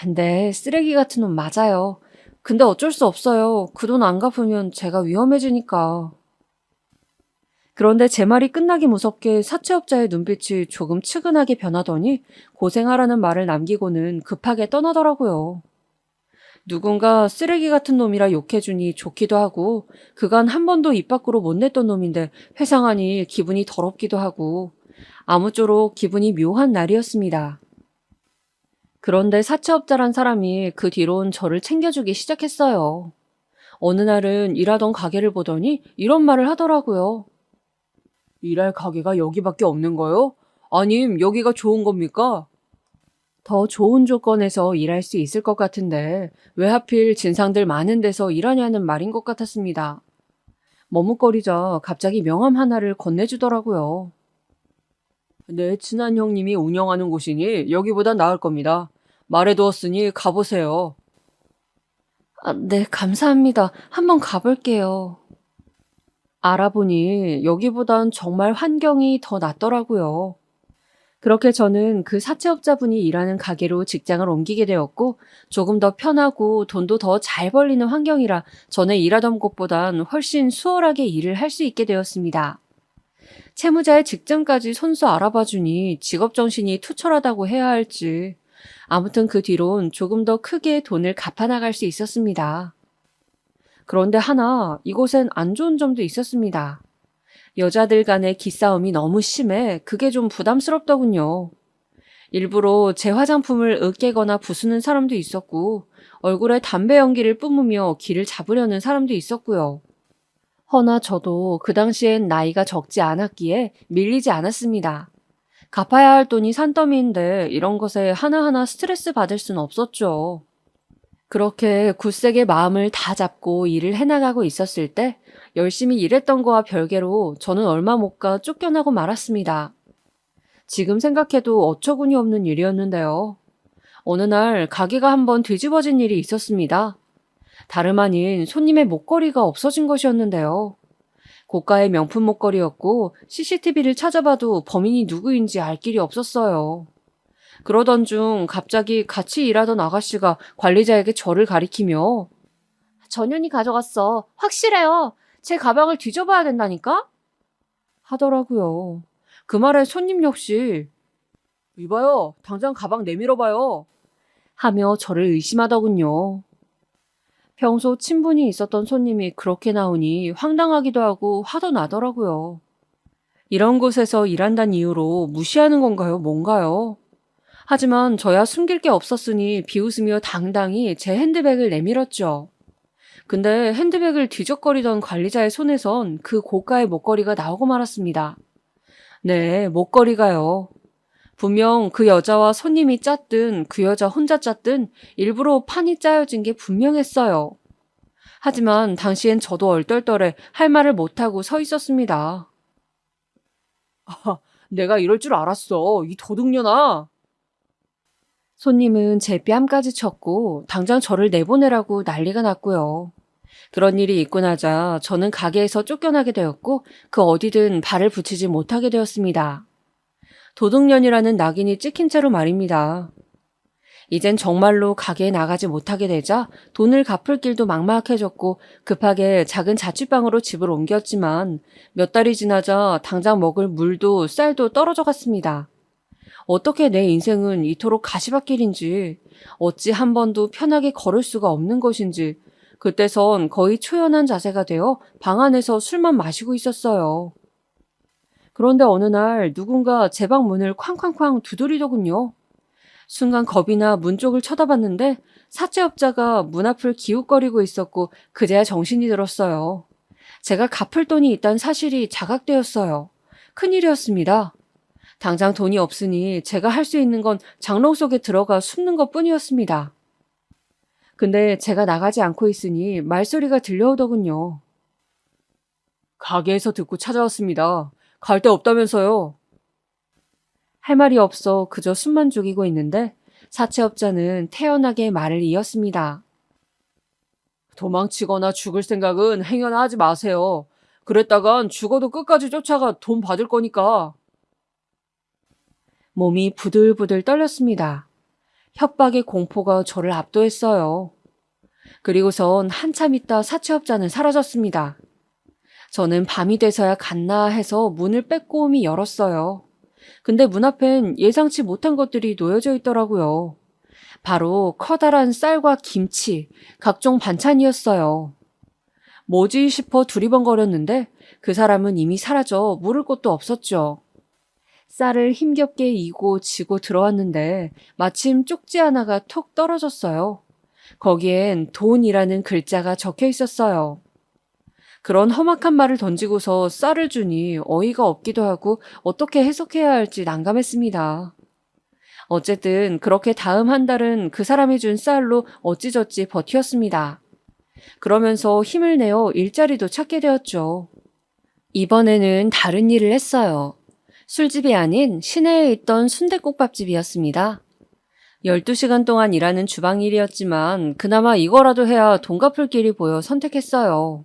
근데 쓰레기 같은 놈 맞아요. 근데 어쩔 수 없어요. 그 돈 안 갚으면 제가 위험해지니까. 그런데 제 말이 끝나기 무섭게 사채업자의 눈빛이 조금 측은하게 변하더니 고생하라는 말을 남기고는 급하게 떠나더라고요. 누군가 쓰레기 같은 놈이라 욕해주니 좋기도 하고 그간 한 번도 입 밖으로 못 냈던 놈인데 회상하니 기분이 더럽기도 하고 아무쪼록 기분이 묘한 날이었습니다. 그런데 사채업자란 사람이 그 뒤론 저를 챙겨주기 시작했어요. 어느 날은 일하던 가게를 보더니 이런 말을 하더라고요. 일할 가게가 여기밖에 없는 거요? 아님 여기가 좋은 겁니까? 더 좋은 조건에서 일할 수 있을 것 같은데 왜 하필 진상들 많은 데서 일하냐는 말인 것 같았습니다. 머뭇거리자 갑자기 명함 하나를 건네주더라고요. 내 친한 형님이 운영하는 곳이니 여기보단 나을 겁니다. 말해두었으니 가보세요. 네, 감사합니다. 한번 가볼게요. 알아보니 여기보단 정말 환경이 더 낫더라고요. 그렇게 저는 그 사채업자분이 일하는 가게로 직장을 옮기게 되었고 조금 더 편하고 돈도 더 잘 벌리는 환경이라 전에 일하던 곳보단 훨씬 수월하게 일을 할 수 있게 되었습니다. 채무자의 직장까지 손수 알아봐주니 직업정신이 투철하다고 해야 할지 아무튼 그 뒤론 조금 더 크게 돈을 갚아나갈 수 있었습니다. 그런데 하나 이곳엔 안 좋은 점도 있었습니다. 여자들 간의 기싸움이 너무 심해 그게 좀 부담스럽더군요. 일부러 제 화장품을 으깨거나 부수는 사람도 있었고 얼굴에 담배 연기를 뿜으며 기를 잡으려는 사람도 있었고요. 허나 저도 그 당시엔 나이가 적지 않았기에 밀리지 않았습니다. 갚아야 할 돈이 산더미인데 이런 것에 하나하나 스트레스 받을 순 없었죠. 그렇게 굳세게 마음을 다 잡고 일을 해나가고 있었을 때 열심히 일했던 거와 별개로 저는 얼마 못 가 쫓겨나고 말았습니다. 지금 생각해도 어처구니 없는 일이었는데요. 어느 날 가게가 한번 뒤집어진 일이 있었습니다. 다름 아닌 손님의 목걸이가 없어진 것이었는데요. 고가의 명품 목걸이였고 CCTV를 찾아봐도 범인이 누구인지 알 길이 없었어요. 그러던 중 갑자기 같이 일하던 아가씨가 관리자에게 저를 가리키며 전현이 가져갔어. 확실해요. 제 가방을 뒤져봐야 된다니까? 하더라고요. 그 말에 손님 역시 이봐요. 당장 가방 내밀어봐요. 하며 저를 의심하더군요. 평소 친분이 있었던 손님이 그렇게 나오니 황당하기도 하고 화도 나더라고요. 이런 곳에서 일한다는 이유로 무시하는 건가요? 뭔가요? 하지만 저야 숨길 게 없었으니 비웃으며 당당히 제 핸드백을 내밀었죠. 근데 핸드백을 뒤적거리던 관리자의 손에선 그 고가의 목걸이가 나오고 말았습니다. 네, 목걸이가요. 분명 그 여자와 손님이 짰든 그 여자 혼자 짰든 일부러 판이 짜여진 게 분명했어요. 하지만 당시엔 저도 얼떨떨해 할 말을 못하고 서 있었습니다. 아, 내가 이럴 줄 알았어. 이 도둑년아. 손님은 제 뺨까지 쳤고 당장 저를 내보내라고 난리가 났고요. 그런 일이 있고 나자 저는 가게에서 쫓겨나게 되었고 그 어디든 발을 붙이지 못하게 되었습니다. 도둑년이라는 낙인이 찍힌 채로 말입니다. 이젠 정말로 가게에 나가지 못하게 되자 돈을 갚을 길도 막막해졌고 급하게 작은 자취방으로 집을 옮겼지만 몇 달이 지나자 당장 먹을 물도 쌀도 떨어져 갔습니다. 어떻게 내 인생은 이토록 가시밭길인지, 어찌 한 번도 편하게 걸을 수가 없는 것인지, 그때선 거의 초연한 자세가 되어 방 안에서 술만 마시고 있었어요. 그런데 어느 날 누군가 제 방 문을 쾅쾅쾅 두드리더군요. 순간 겁이 나 문 쪽을 쳐다봤는데 사채업자가 문 앞을 기웃거리고 있었고 그제야 정신이 들었어요. 제가 갚을 돈이 있다는 사실이 자각되었어요. 큰일이었습니다. 당장 돈이 없으니 제가 할 수 있는 건 장롱 속에 들어가 숨는 것뿐이었습니다. 근데 제가 나가지 않고 있으니 말소리가 들려오더군요. 가게에서 듣고 찾아왔습니다. 갈 데 없다면서요. 할 말이 없어 그저 숨만 죽이고 있는데 사채업자는 태연하게 말을 이었습니다. 도망치거나 죽을 생각은 행여나 하지 마세요. 그랬다간 죽어도 끝까지 쫓아가 돈 받을 거니까. 몸이 부들부들 떨렸습니다. 협박의 공포가 저를 압도했어요. 그리고선 한참 있다 사채업자는 사라졌습니다. 저는 밤이 돼서야 갔나 해서 문을 빼꼼히 열었어요. 근데 문 앞엔 예상치 못한 것들이 놓여져 있더라고요. 바로 커다란 쌀과 김치, 각종 반찬이었어요. 뭐지 싶어 두리번거렸는데 그 사람은 이미 사라져 물을 곳도 없었죠. 쌀을 힘겹게 이고 지고 들어왔는데 마침 쪽지 하나가 톡 떨어졌어요. 거기엔 돈이라는 글자가 적혀 있었어요. 그런 험악한 말을 던지고서 쌀을 주니 어이가 없기도 하고 어떻게 해석해야 할지 난감했습니다. 어쨌든 그렇게 다음 한 달은 그 사람이 준 쌀로 어찌저찌 버티었습니다. 그러면서 힘을 내어 일자리도 찾게 되었죠. 이번에는 다른 일을 했어요. 술집이 아닌 시내에 있던 순댓국밥집이었습니다. 12시간 동안 일하는 주방 일이었지만 그나마 이거라도 해야 돈 갚을 길이 보여 선택했어요.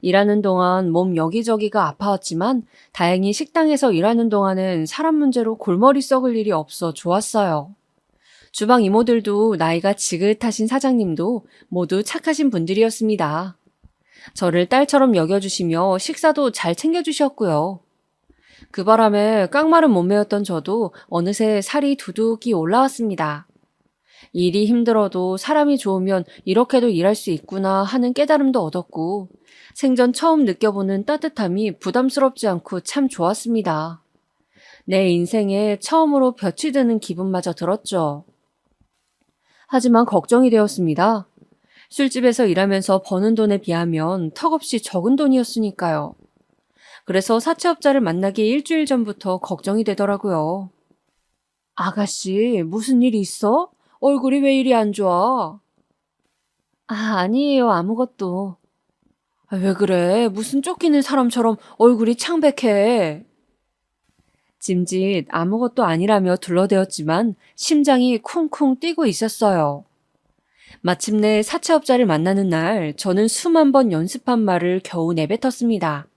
일하는 동안 몸 여기저기가 아파왔지만 다행히 식당에서 일하는 동안은 사람 문제로 골머리 썩을 일이 없어 좋았어요. 주방 이모들도 나이가 지긋하신 사장님도 모두 착하신 분들이었습니다. 저를 딸처럼 여겨주시며 식사도 잘 챙겨주셨고요. 그 바람에 깡마른 몸매였던 저도 어느새 살이 두둑이 올라왔습니다. 일이 힘들어도 사람이 좋으면 이렇게도 일할 수 있구나 하는 깨달음도 얻었고 생전 처음 느껴보는 따뜻함이 부담스럽지 않고 참 좋았습니다. 내 인생에 처음으로 볕이 드는 기분마저 들었죠. 하지만 걱정이 되었습니다. 술집에서 일하면서 버는 돈에 비하면 턱없이 적은 돈이었으니까요. 그래서 사채업자를 만나기 일주일 전부터 걱정이 되더라고요. 아가씨, 무슨 일 있어? 얼굴이 왜 이리 안 좋아? 아니에요, 아무것도. 왜 그래? 무슨 쫓기는 사람처럼 얼굴이 창백해. 짐짓 아무것도 아니라며 둘러대었지만 심장이 쿵쿵 뛰고 있었어요. 마침내 사채업자를 만나는 날 저는 수만 번 연습한 말을 겨우 내뱉었습니다.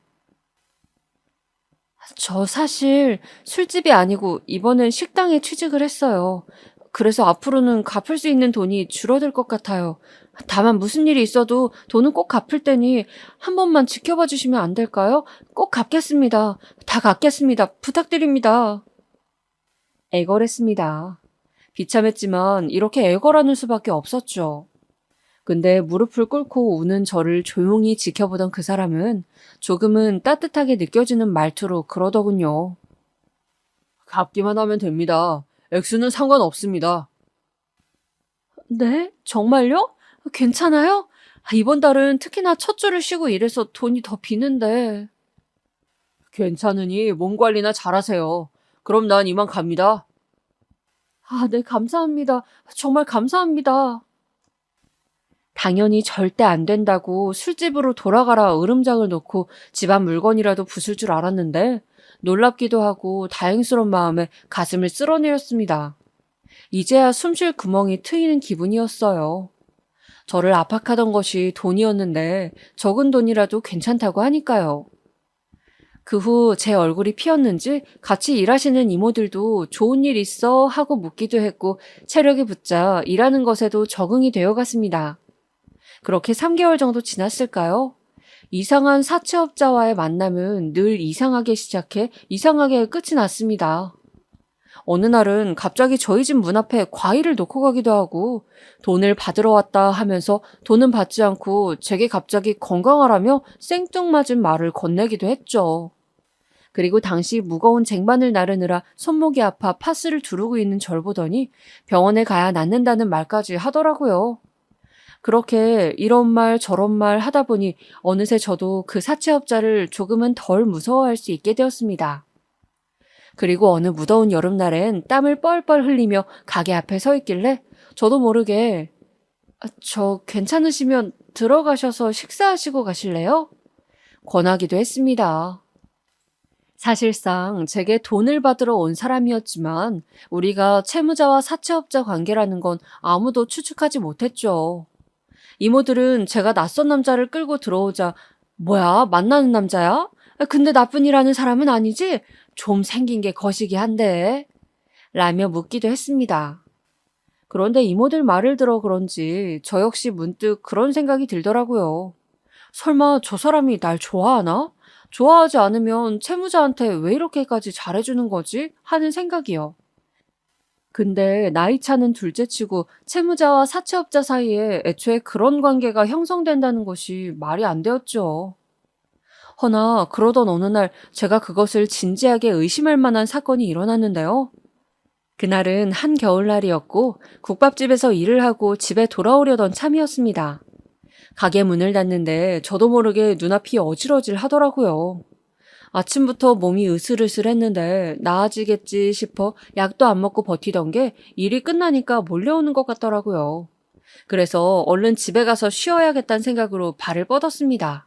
저 사실 술집이 아니고 이번엔 식당에 취직을 했어요. 그래서 앞으로는 갚을 수 있는 돈이 줄어들 것 같아요. 다만 무슨 일이 있어도 돈은 꼭 갚을 테니 한 번만 지켜봐 주시면 안 될까요? 꼭 갚겠습니다. 다 갚겠습니다. 부탁드립니다. 애걸했습니다. 비참했지만 이렇게 애걸하는 수밖에 없었죠. 근데 무릎을 꿇고 우는 저를 조용히 지켜보던 그 사람은 조금은 따뜻하게 느껴지는 말투로 그러더군요. 갚기만 하면 됩니다. 액수는 상관없습니다. 네? 정말요? 괜찮아요? 이번 달은 특히나 첫 주를 쉬고 일해서 돈이 더 비는데. 괜찮으니 몸 관리나 잘하세요. 그럼 난 이만 갑니다. 네, 감사합니다. 정말 감사합니다. 당연히 절대 안 된다고 술집으로 돌아가라 으름장을 놓고 집안 물건이라도 부술 줄 알았는데 놀랍기도 하고 다행스러운 마음에 가슴을 쓸어내렸습니다. 이제야 숨 쉴 구멍이 트이는 기분이었어요. 저를 압박하던 것이 돈이었는데 적은 돈이라도 괜찮다고 하니까요. 그 후 제 얼굴이 피었는지 같이 일하시는 이모들도 좋은 일 있어 하고 묻기도 했고 체력이 붙자 일하는 것에도 적응이 되어 갔습니다. 그렇게 3개월 정도 지났을까요? 이상한 사채업자와의 만남은 늘 이상하게 시작해 이상하게 끝이 났습니다. 어느 날은 갑자기 저희 집 문 앞에 과일을 놓고 가기도 하고 돈을 받으러 왔다 하면서 돈은 받지 않고 제게 갑자기 건강하라며 생뚱맞은 말을 건네기도 했죠. 그리고 당시 무거운 쟁반을 나르느라 손목이 아파 파스를 두르고 있는 절 보더니 병원에 가야 낫는다는 말까지 하더라고요. 그렇게 이런 말 저런 말 하다 보니 어느새 저도 그 사채업자를 조금은 덜 무서워할 수 있게 되었습니다. 그리고 어느 무더운 여름날엔 땀을 뻘뻘 흘리며 가게 앞에 서 있길래 저도 모르게 저 괜찮으시면 들어가셔서 식사하시고 가실래요? 권하기도 했습니다. 사실상 제게 돈을 받으러 온 사람이었지만 우리가 채무자와 사채업자 관계라는 건 아무도 추측하지 못했죠. 이모들은 제가 낯선 남자를 끌고 들어오자 뭐야 만나는 남자야? 근데 나쁜 일 하는 사람은 아니지? 좀 생긴 게 거시기 한데 라며 묻기도 했습니다. 그런데 이모들 말을 들어 그런지 저 역시 문득 그런 생각이 들더라고요. 설마 저 사람이 날 좋아하나? 좋아하지 않으면 채무자한테 왜 이렇게까지 잘해주는 거지? 하는 생각이요. 근데 나이 차는 둘째치고 채무자와 사채업자 사이에 애초에 그런 관계가 형성된다는 것이 말이 안 되었죠. 허나 그러던 어느 날 제가 그것을 진지하게 의심할 만한 사건이 일어났는데요. 그날은 한겨울날이었고 국밥집에서 일을 하고 집에 돌아오려던 참이었습니다. 가게 문을 닫는데 저도 모르게 눈앞이 어질어질 하더라고요. 아침부터 몸이 으슬으슬했는데 나아지겠지 싶어 약도 안 먹고 버티던 게 일이 끝나니까 몰려오는 것 같더라고요. 그래서 얼른 집에 가서 쉬어야겠다는 생각으로 발을 뻗었습니다.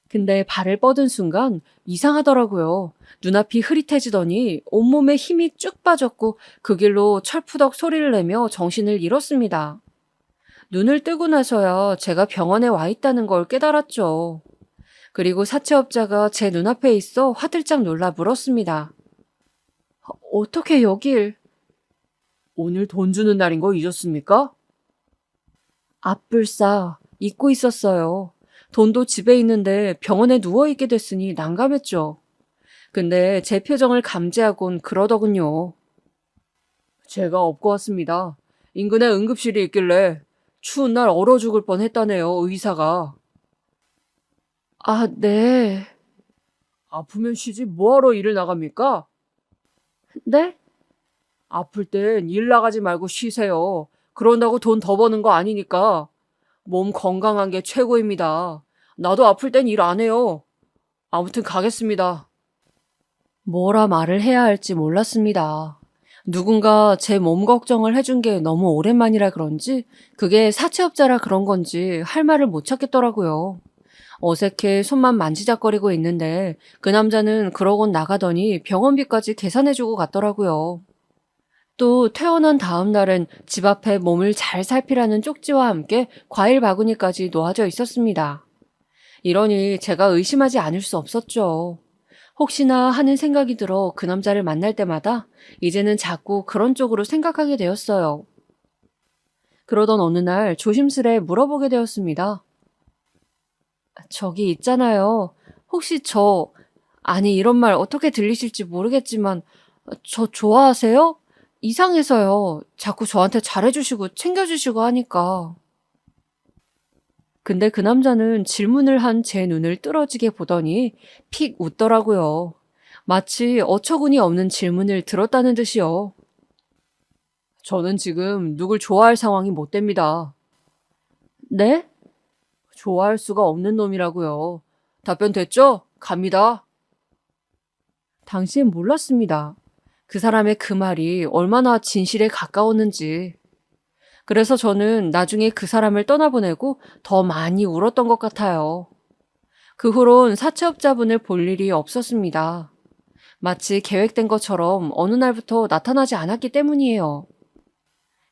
근데 발을 뻗은 순간 이상하더라고요. 눈앞이 흐릿해지더니 온몸에 힘이 쭉 빠졌고 그 길로 철푸덕 소리를 내며 정신을 잃었습니다. 눈을 뜨고 나서야 제가 병원에 와 있다는 걸 깨달았죠. 그리고 사채업자가 제 눈앞에 있어 화들짝 놀라 물었습니다. 어떻게 여길? 오늘 돈 주는 날인 거 잊었습니까? 앞불싸 잊고 있었어요. 돈도 집에 있는데 병원에 누워있게 됐으니 난감했죠. 근데 제 표정을 감지하곤 그러더군요. 제가 업고 왔습니다. 인근에 응급실이 있길래 추운 날 얼어 죽을 뻔했다네요, 의사가. 아, 네. 아프면 쉬지 뭐하러 일을 나갑니까? 네? 아플 땐 일 나가지 말고 쉬세요. 그런다고 돈 더 버는 거 아니니까. 몸 건강한 게 최고입니다. 나도 아플 땐 일 안 해요. 아무튼 가겠습니다. 뭐라 말을 해야 할지 몰랐습니다. 누군가 제 몸 걱정을 해준 게 너무 오랜만이라 그런지 그게 사채업자라 그런 건지 할 말을 못 찾겠더라고요. 어색해 손만 만지작거리고 있는데 그 남자는 그러곤 나가더니 병원비까지 계산해주고 갔더라고요. 또 퇴원한 다음 날은 집 앞에 몸을 잘 살피라는 쪽지와 함께 과일 바구니까지 놓아져 있었습니다. 이러니 제가 의심하지 않을 수 없었죠. 혹시나 하는 생각이 들어 그 남자를 만날 때마다 이제는 자꾸 그런 쪽으로 생각하게 되었어요. 그러던 어느 날 조심스레 물어보게 되었습니다. 저기 있잖아요. 혹시 아니 이런 말 어떻게 들리실지 모르겠지만 저 좋아하세요? 이상해서요. 자꾸 저한테 잘해주시고 챙겨주시고 하니까. 근데 그 남자는 질문을 한 제 눈을 뚫어지게 보더니 픽 웃더라고요. 마치 어처구니 없는 질문을 들었다는 듯이요. 저는 지금 누굴 좋아할 상황이 못 됩니다. 네? 좋아할 수가 없는 놈이라고요. 답변 됐죠? 갑니다. 당시엔 몰랐습니다. 그 사람의 그 말이 얼마나 진실에 가까웠는지. 그래서 저는 나중에 그 사람을 떠나보내고 더 많이 울었던 것 같아요. 그 후론 사채업자분을 볼 일이 없었습니다. 마치 계획된 것처럼 어느 날부터 나타나지 않았기 때문이에요.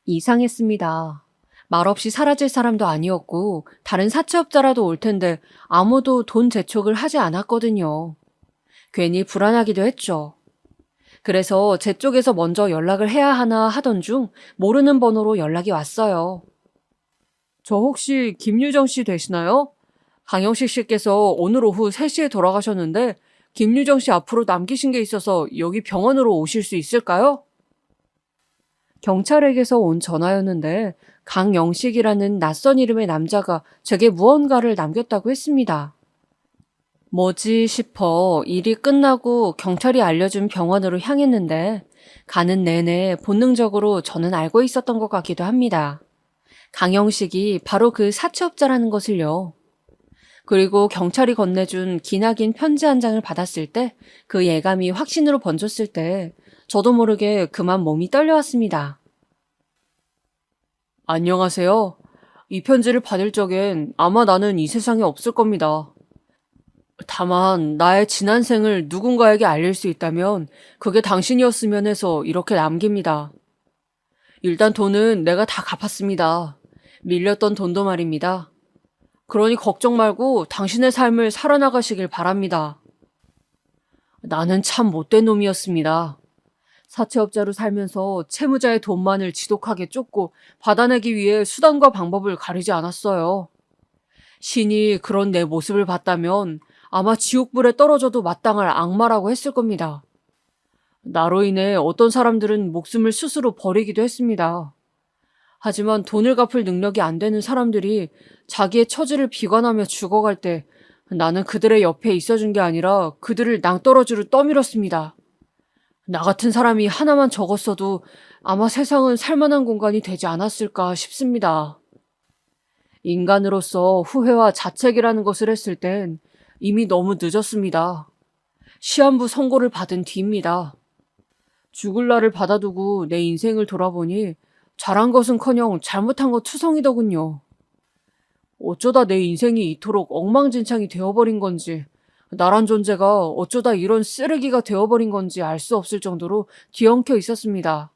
이상했습니다. 말없이 사라질 사람도 아니었고 다른 사채업자라도 올 텐데 아무도 돈 재촉을 하지 않았거든요. 괜히 불안하기도 했죠. 그래서 제 쪽에서 먼저 연락을 해야 하나 하던 중 모르는 번호로 연락이 왔어요. 저 혹시 김유정 씨 되시나요? 강영식 씨께서 오늘 오후 3시에 돌아가셨는데 김유정 씨 앞으로 남기신 게 있어서 여기 병원으로 오실 수 있을까요? 경찰에게서 온 전화였는데 강영식이라는 낯선 이름의 남자가 제게 무언가를 남겼다고 했습니다. 뭐지 싶어 일이 끝나고 경찰이 알려준 병원으로 향했는데 가는 내내 본능적으로 저는 알고 있었던 것 같기도 합니다. 강영식이 바로 그 사채업자라는 것을요. 그리고 경찰이 건네준 기나긴 편지 한 장을 받았을 때 그 예감이 확신으로 번졌을 때 저도 모르게 그만 몸이 떨려왔습니다. 안녕하세요. 이 편지를 받을 적엔 아마 나는 이 세상에 없을 겁니다. 다만 나의 지난 생을 누군가에게 알릴 수 있다면 그게 당신이었으면 해서 이렇게 남깁니다. 일단 돈은 내가 다 갚았습니다. 밀렸던 돈도 말입니다. 그러니 걱정 말고 당신의 삶을 살아나가시길 바랍니다. 나는 참 못된 놈이었습니다. 사채업자로 살면서 채무자의 돈만을 지독하게 쫓고 받아내기 위해 수단과 방법을 가리지 않았어요. 신이 그런 내 모습을 봤다면 아마 지옥불에 떨어져도 마땅할 악마라고 했을 겁니다. 나로 인해 어떤 사람들은 목숨을 스스로 버리기도 했습니다. 하지만 돈을 갚을 능력이 안 되는 사람들이 자기의 처지를 비관하며 죽어갈 때 나는 그들의 옆에 있어준 게 아니라 그들을 낭떠러지로 떠밀었습니다. 나 같은 사람이 하나만 적었어도 아마 세상은 살만한 공간이 되지 않았을까 싶습니다. 인간으로서 후회와 자책이라는 것을 했을 땐 이미 너무 늦었습니다. 시한부 선고를 받은 뒤입니다. 죽을 날을 받아두고 내 인생을 돌아보니 잘한 것은커녕 잘못한 것 투성이더군요. 어쩌다 내 인생이 이토록 엉망진창이 되어버린 건지, 나란 존재가 어쩌다 이런 쓰레기가 되어버린 건지 알 수 없을 정도로 뒤엉켜 있었습니다.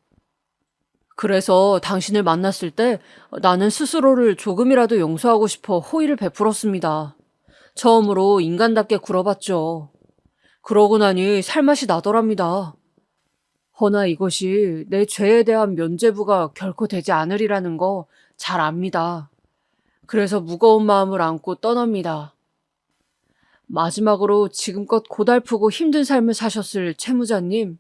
그래서 당신을 만났을 때 나는 스스로를 조금이라도 용서하고 싶어 호의를 베풀었습니다. 처음으로 인간답게 굴어봤죠. 그러고 나니 살맛이 나더랍니다. 허나 이것이 내 죄에 대한 면죄부가 결코 되지 않으리라는 거 잘 압니다. 그래서 무거운 마음을 안고 떠납니다. 마지막으로 지금껏 고달프고 힘든 삶을 사셨을 채무자님,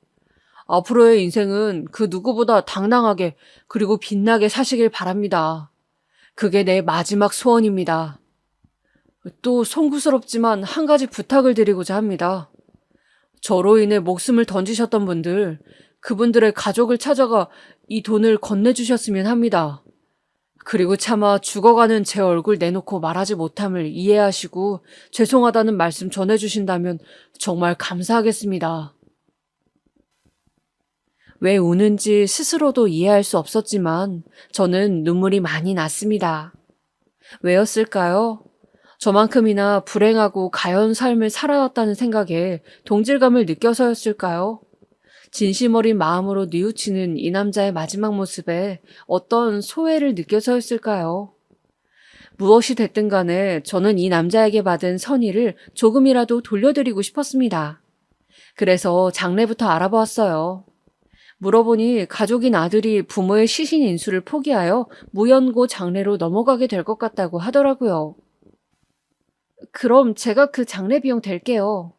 앞으로의 인생은 그 누구보다 당당하게 그리고 빛나게 사시길 바랍니다. 그게 내 마지막 소원입니다. 또 송구스럽지만 한 가지 부탁을 드리고자 합니다. 저로 인해 목숨을 던지셨던 분들, 그분들의 가족을 찾아가 이 돈을 건네주셨으면 합니다. 그리고 차마 죽어가는 제 얼굴 내놓고 말하지 못함을 이해하시고 죄송하다는 말씀 전해주신다면 정말 감사하겠습니다. 왜 우는지 스스로도 이해할 수 없었지만 저는 눈물이 많이 났습니다. 왜였을까요? 저만큼이나 불행하고 가여운 삶을 살아왔다는 생각에 동질감을 느껴서였을까요? 진심 어린 마음으로 뉘우치는 이 남자의 마지막 모습에 어떤 소외를 느껴서였을까요? 무엇이 됐든 간에 저는 이 남자에게 받은 선의를 조금이라도 돌려드리고 싶었습니다. 그래서 장례부터 알아보았어요. 물어보니 가족인 아들이 부모의 시신 인수를 포기하여 무연고 장례로 넘어가게 될 것 같다고 하더라고요. 그럼 제가 그 장례 비용 댈게요.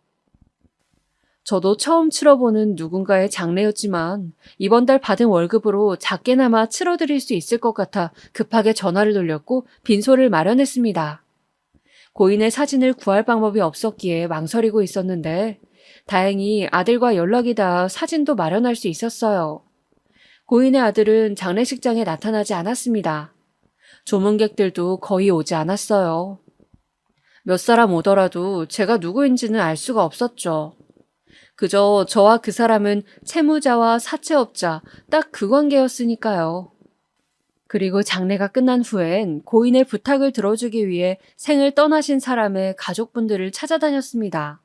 저도 처음 치러보는 누군가의 장례였지만 이번 달 받은 월급으로 작게나마 치러드릴 수 있을 것 같아 급하게 전화를 돌렸고 빈소를 마련했습니다. 고인의 사진을 구할 방법이 없었기에 망설이고 있었는데 다행히 아들과 연락이 닿아 사진도 마련할 수 있었어요. 고인의 아들은 장례식장에 나타나지 않았습니다. 조문객들도 거의 오지 않았어요. 몇 사람 오더라도 제가 누구인지는 알 수가 없었죠. 그저 저와 그 사람은 채무자와 사채업자 딱 그 관계였으니까요. 그리고 장례가 끝난 후엔 고인의 부탁을 들어주기 위해 생을 떠나신 사람의 가족분들을 찾아다녔습니다.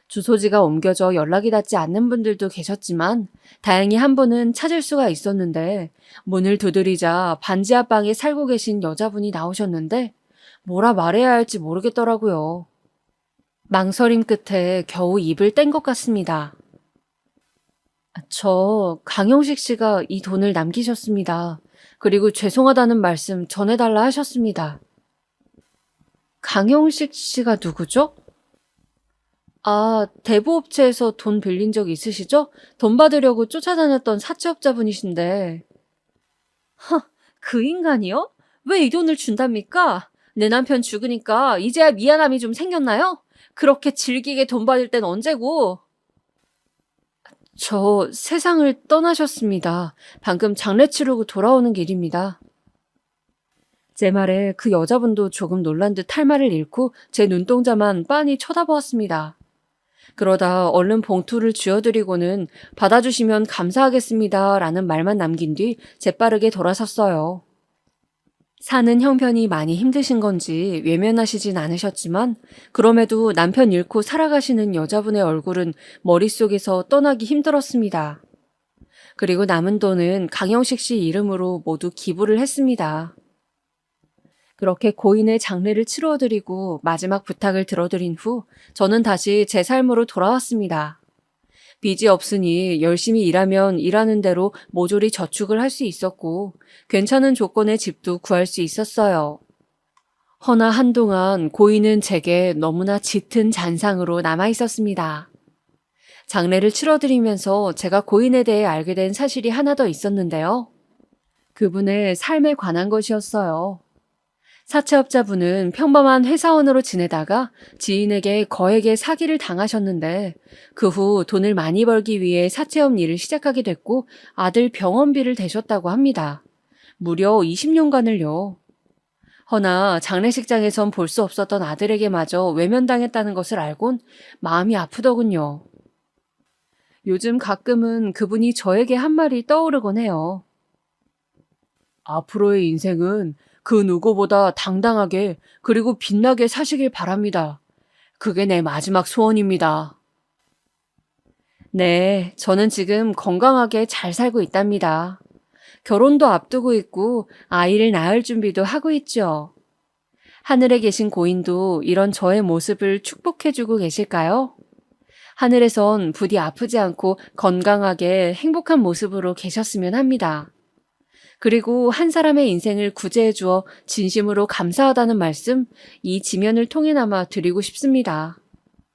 주소지가 옮겨져 연락이 닿지 않는 분들도 계셨지만 다행히 한 분은 찾을 수가 있었는데 문을 두드리자 반지 앞방에 살고 계신 여자분이 나오셨는데 뭐라 말해야 할지 모르겠더라고요. 망설임 끝에 겨우 입을 뗀 것 같습니다. 저 강영식 씨가 이 돈을 남기셨습니다. 그리고 죄송하다는 말씀 전해달라 하셨습니다. 강영식 씨가 누구죠? 아, 대부업체에서 돈 빌린 적 있으시죠? 돈 받으려고 쫓아다녔던 사채업자분이신데. 그 인간이요? 왜 이 돈을 준답니까? 내 남편 죽으니까 이제야 미안함이 좀 생겼나요? 그렇게 질기게 돈 받을 땐 언제고? 저 세상을 떠나셨습니다. 방금 장례 치르고 돌아오는 길입니다. 제 말에 그 여자분도 조금 놀란 듯 할 말을 잃고 제 눈동자만 빤히 쳐다보았습니다. 그러다 얼른 봉투를 쥐어드리고는 받아주시면 감사하겠습니다 라는 말만 남긴 뒤 재빠르게 돌아섰어요. 사는 형편이 많이 힘드신 건지 외면하시진 않으셨지만 그럼에도 남편 잃고 살아가시는 여자분의 얼굴은 머릿속에서 떠나기 힘들었습니다. 그리고 남은 돈은 강영식 씨 이름으로 모두 기부를 했습니다. 그렇게 고인의 장례를 치러드리고 마지막 부탁을 들어드린 후 저는 다시 제 삶으로 돌아왔습니다. 빚이 없으니 열심히 일하면 일하는 대로 모조리 저축을 할 수 있었고 괜찮은 조건의 집도 구할 수 있었어요. 허나 한동안 고인은 제게 너무나 짙은 잔상으로 남아 있었습니다. 장례를 치러드리면서 제가 고인에 대해 알게 된 사실이 하나 더 있었는데요. 그분의 삶에 관한 것이었어요. 사채업자분은 평범한 회사원으로 지내다가 지인에게 거액의 사기를 당하셨는데 그 후 돈을 많이 벌기 위해 사채업 일을 시작하게 됐고 아들 병원비를 대셨다고 합니다. 무려 20년간을요. 허나 장례식장에선 볼 수 없었던 아들에게마저 외면당했다는 것을 알곤 마음이 아프더군요. 요즘 가끔은 그분이 저에게 한 말이 떠오르곤 해요. 앞으로의 인생은 그 누구보다 당당하게 그리고 빛나게 사시길 바랍니다. 그게 내 마지막 소원입니다. 네, 저는 지금 건강하게 잘 살고 있답니다. 결혼도 앞두고 있고 아이를 낳을 준비도 하고 있죠. 하늘에 계신 고인도 이런 저의 모습을 축복해주고 계실까요? 하늘에선 부디 아프지 않고 건강하게 행복한 모습으로 계셨으면 합니다. 그리고 한 사람의 인생을 구제해 주어 진심으로 감사하다는 말씀, 이 지면을 통해나마 드리고 싶습니다.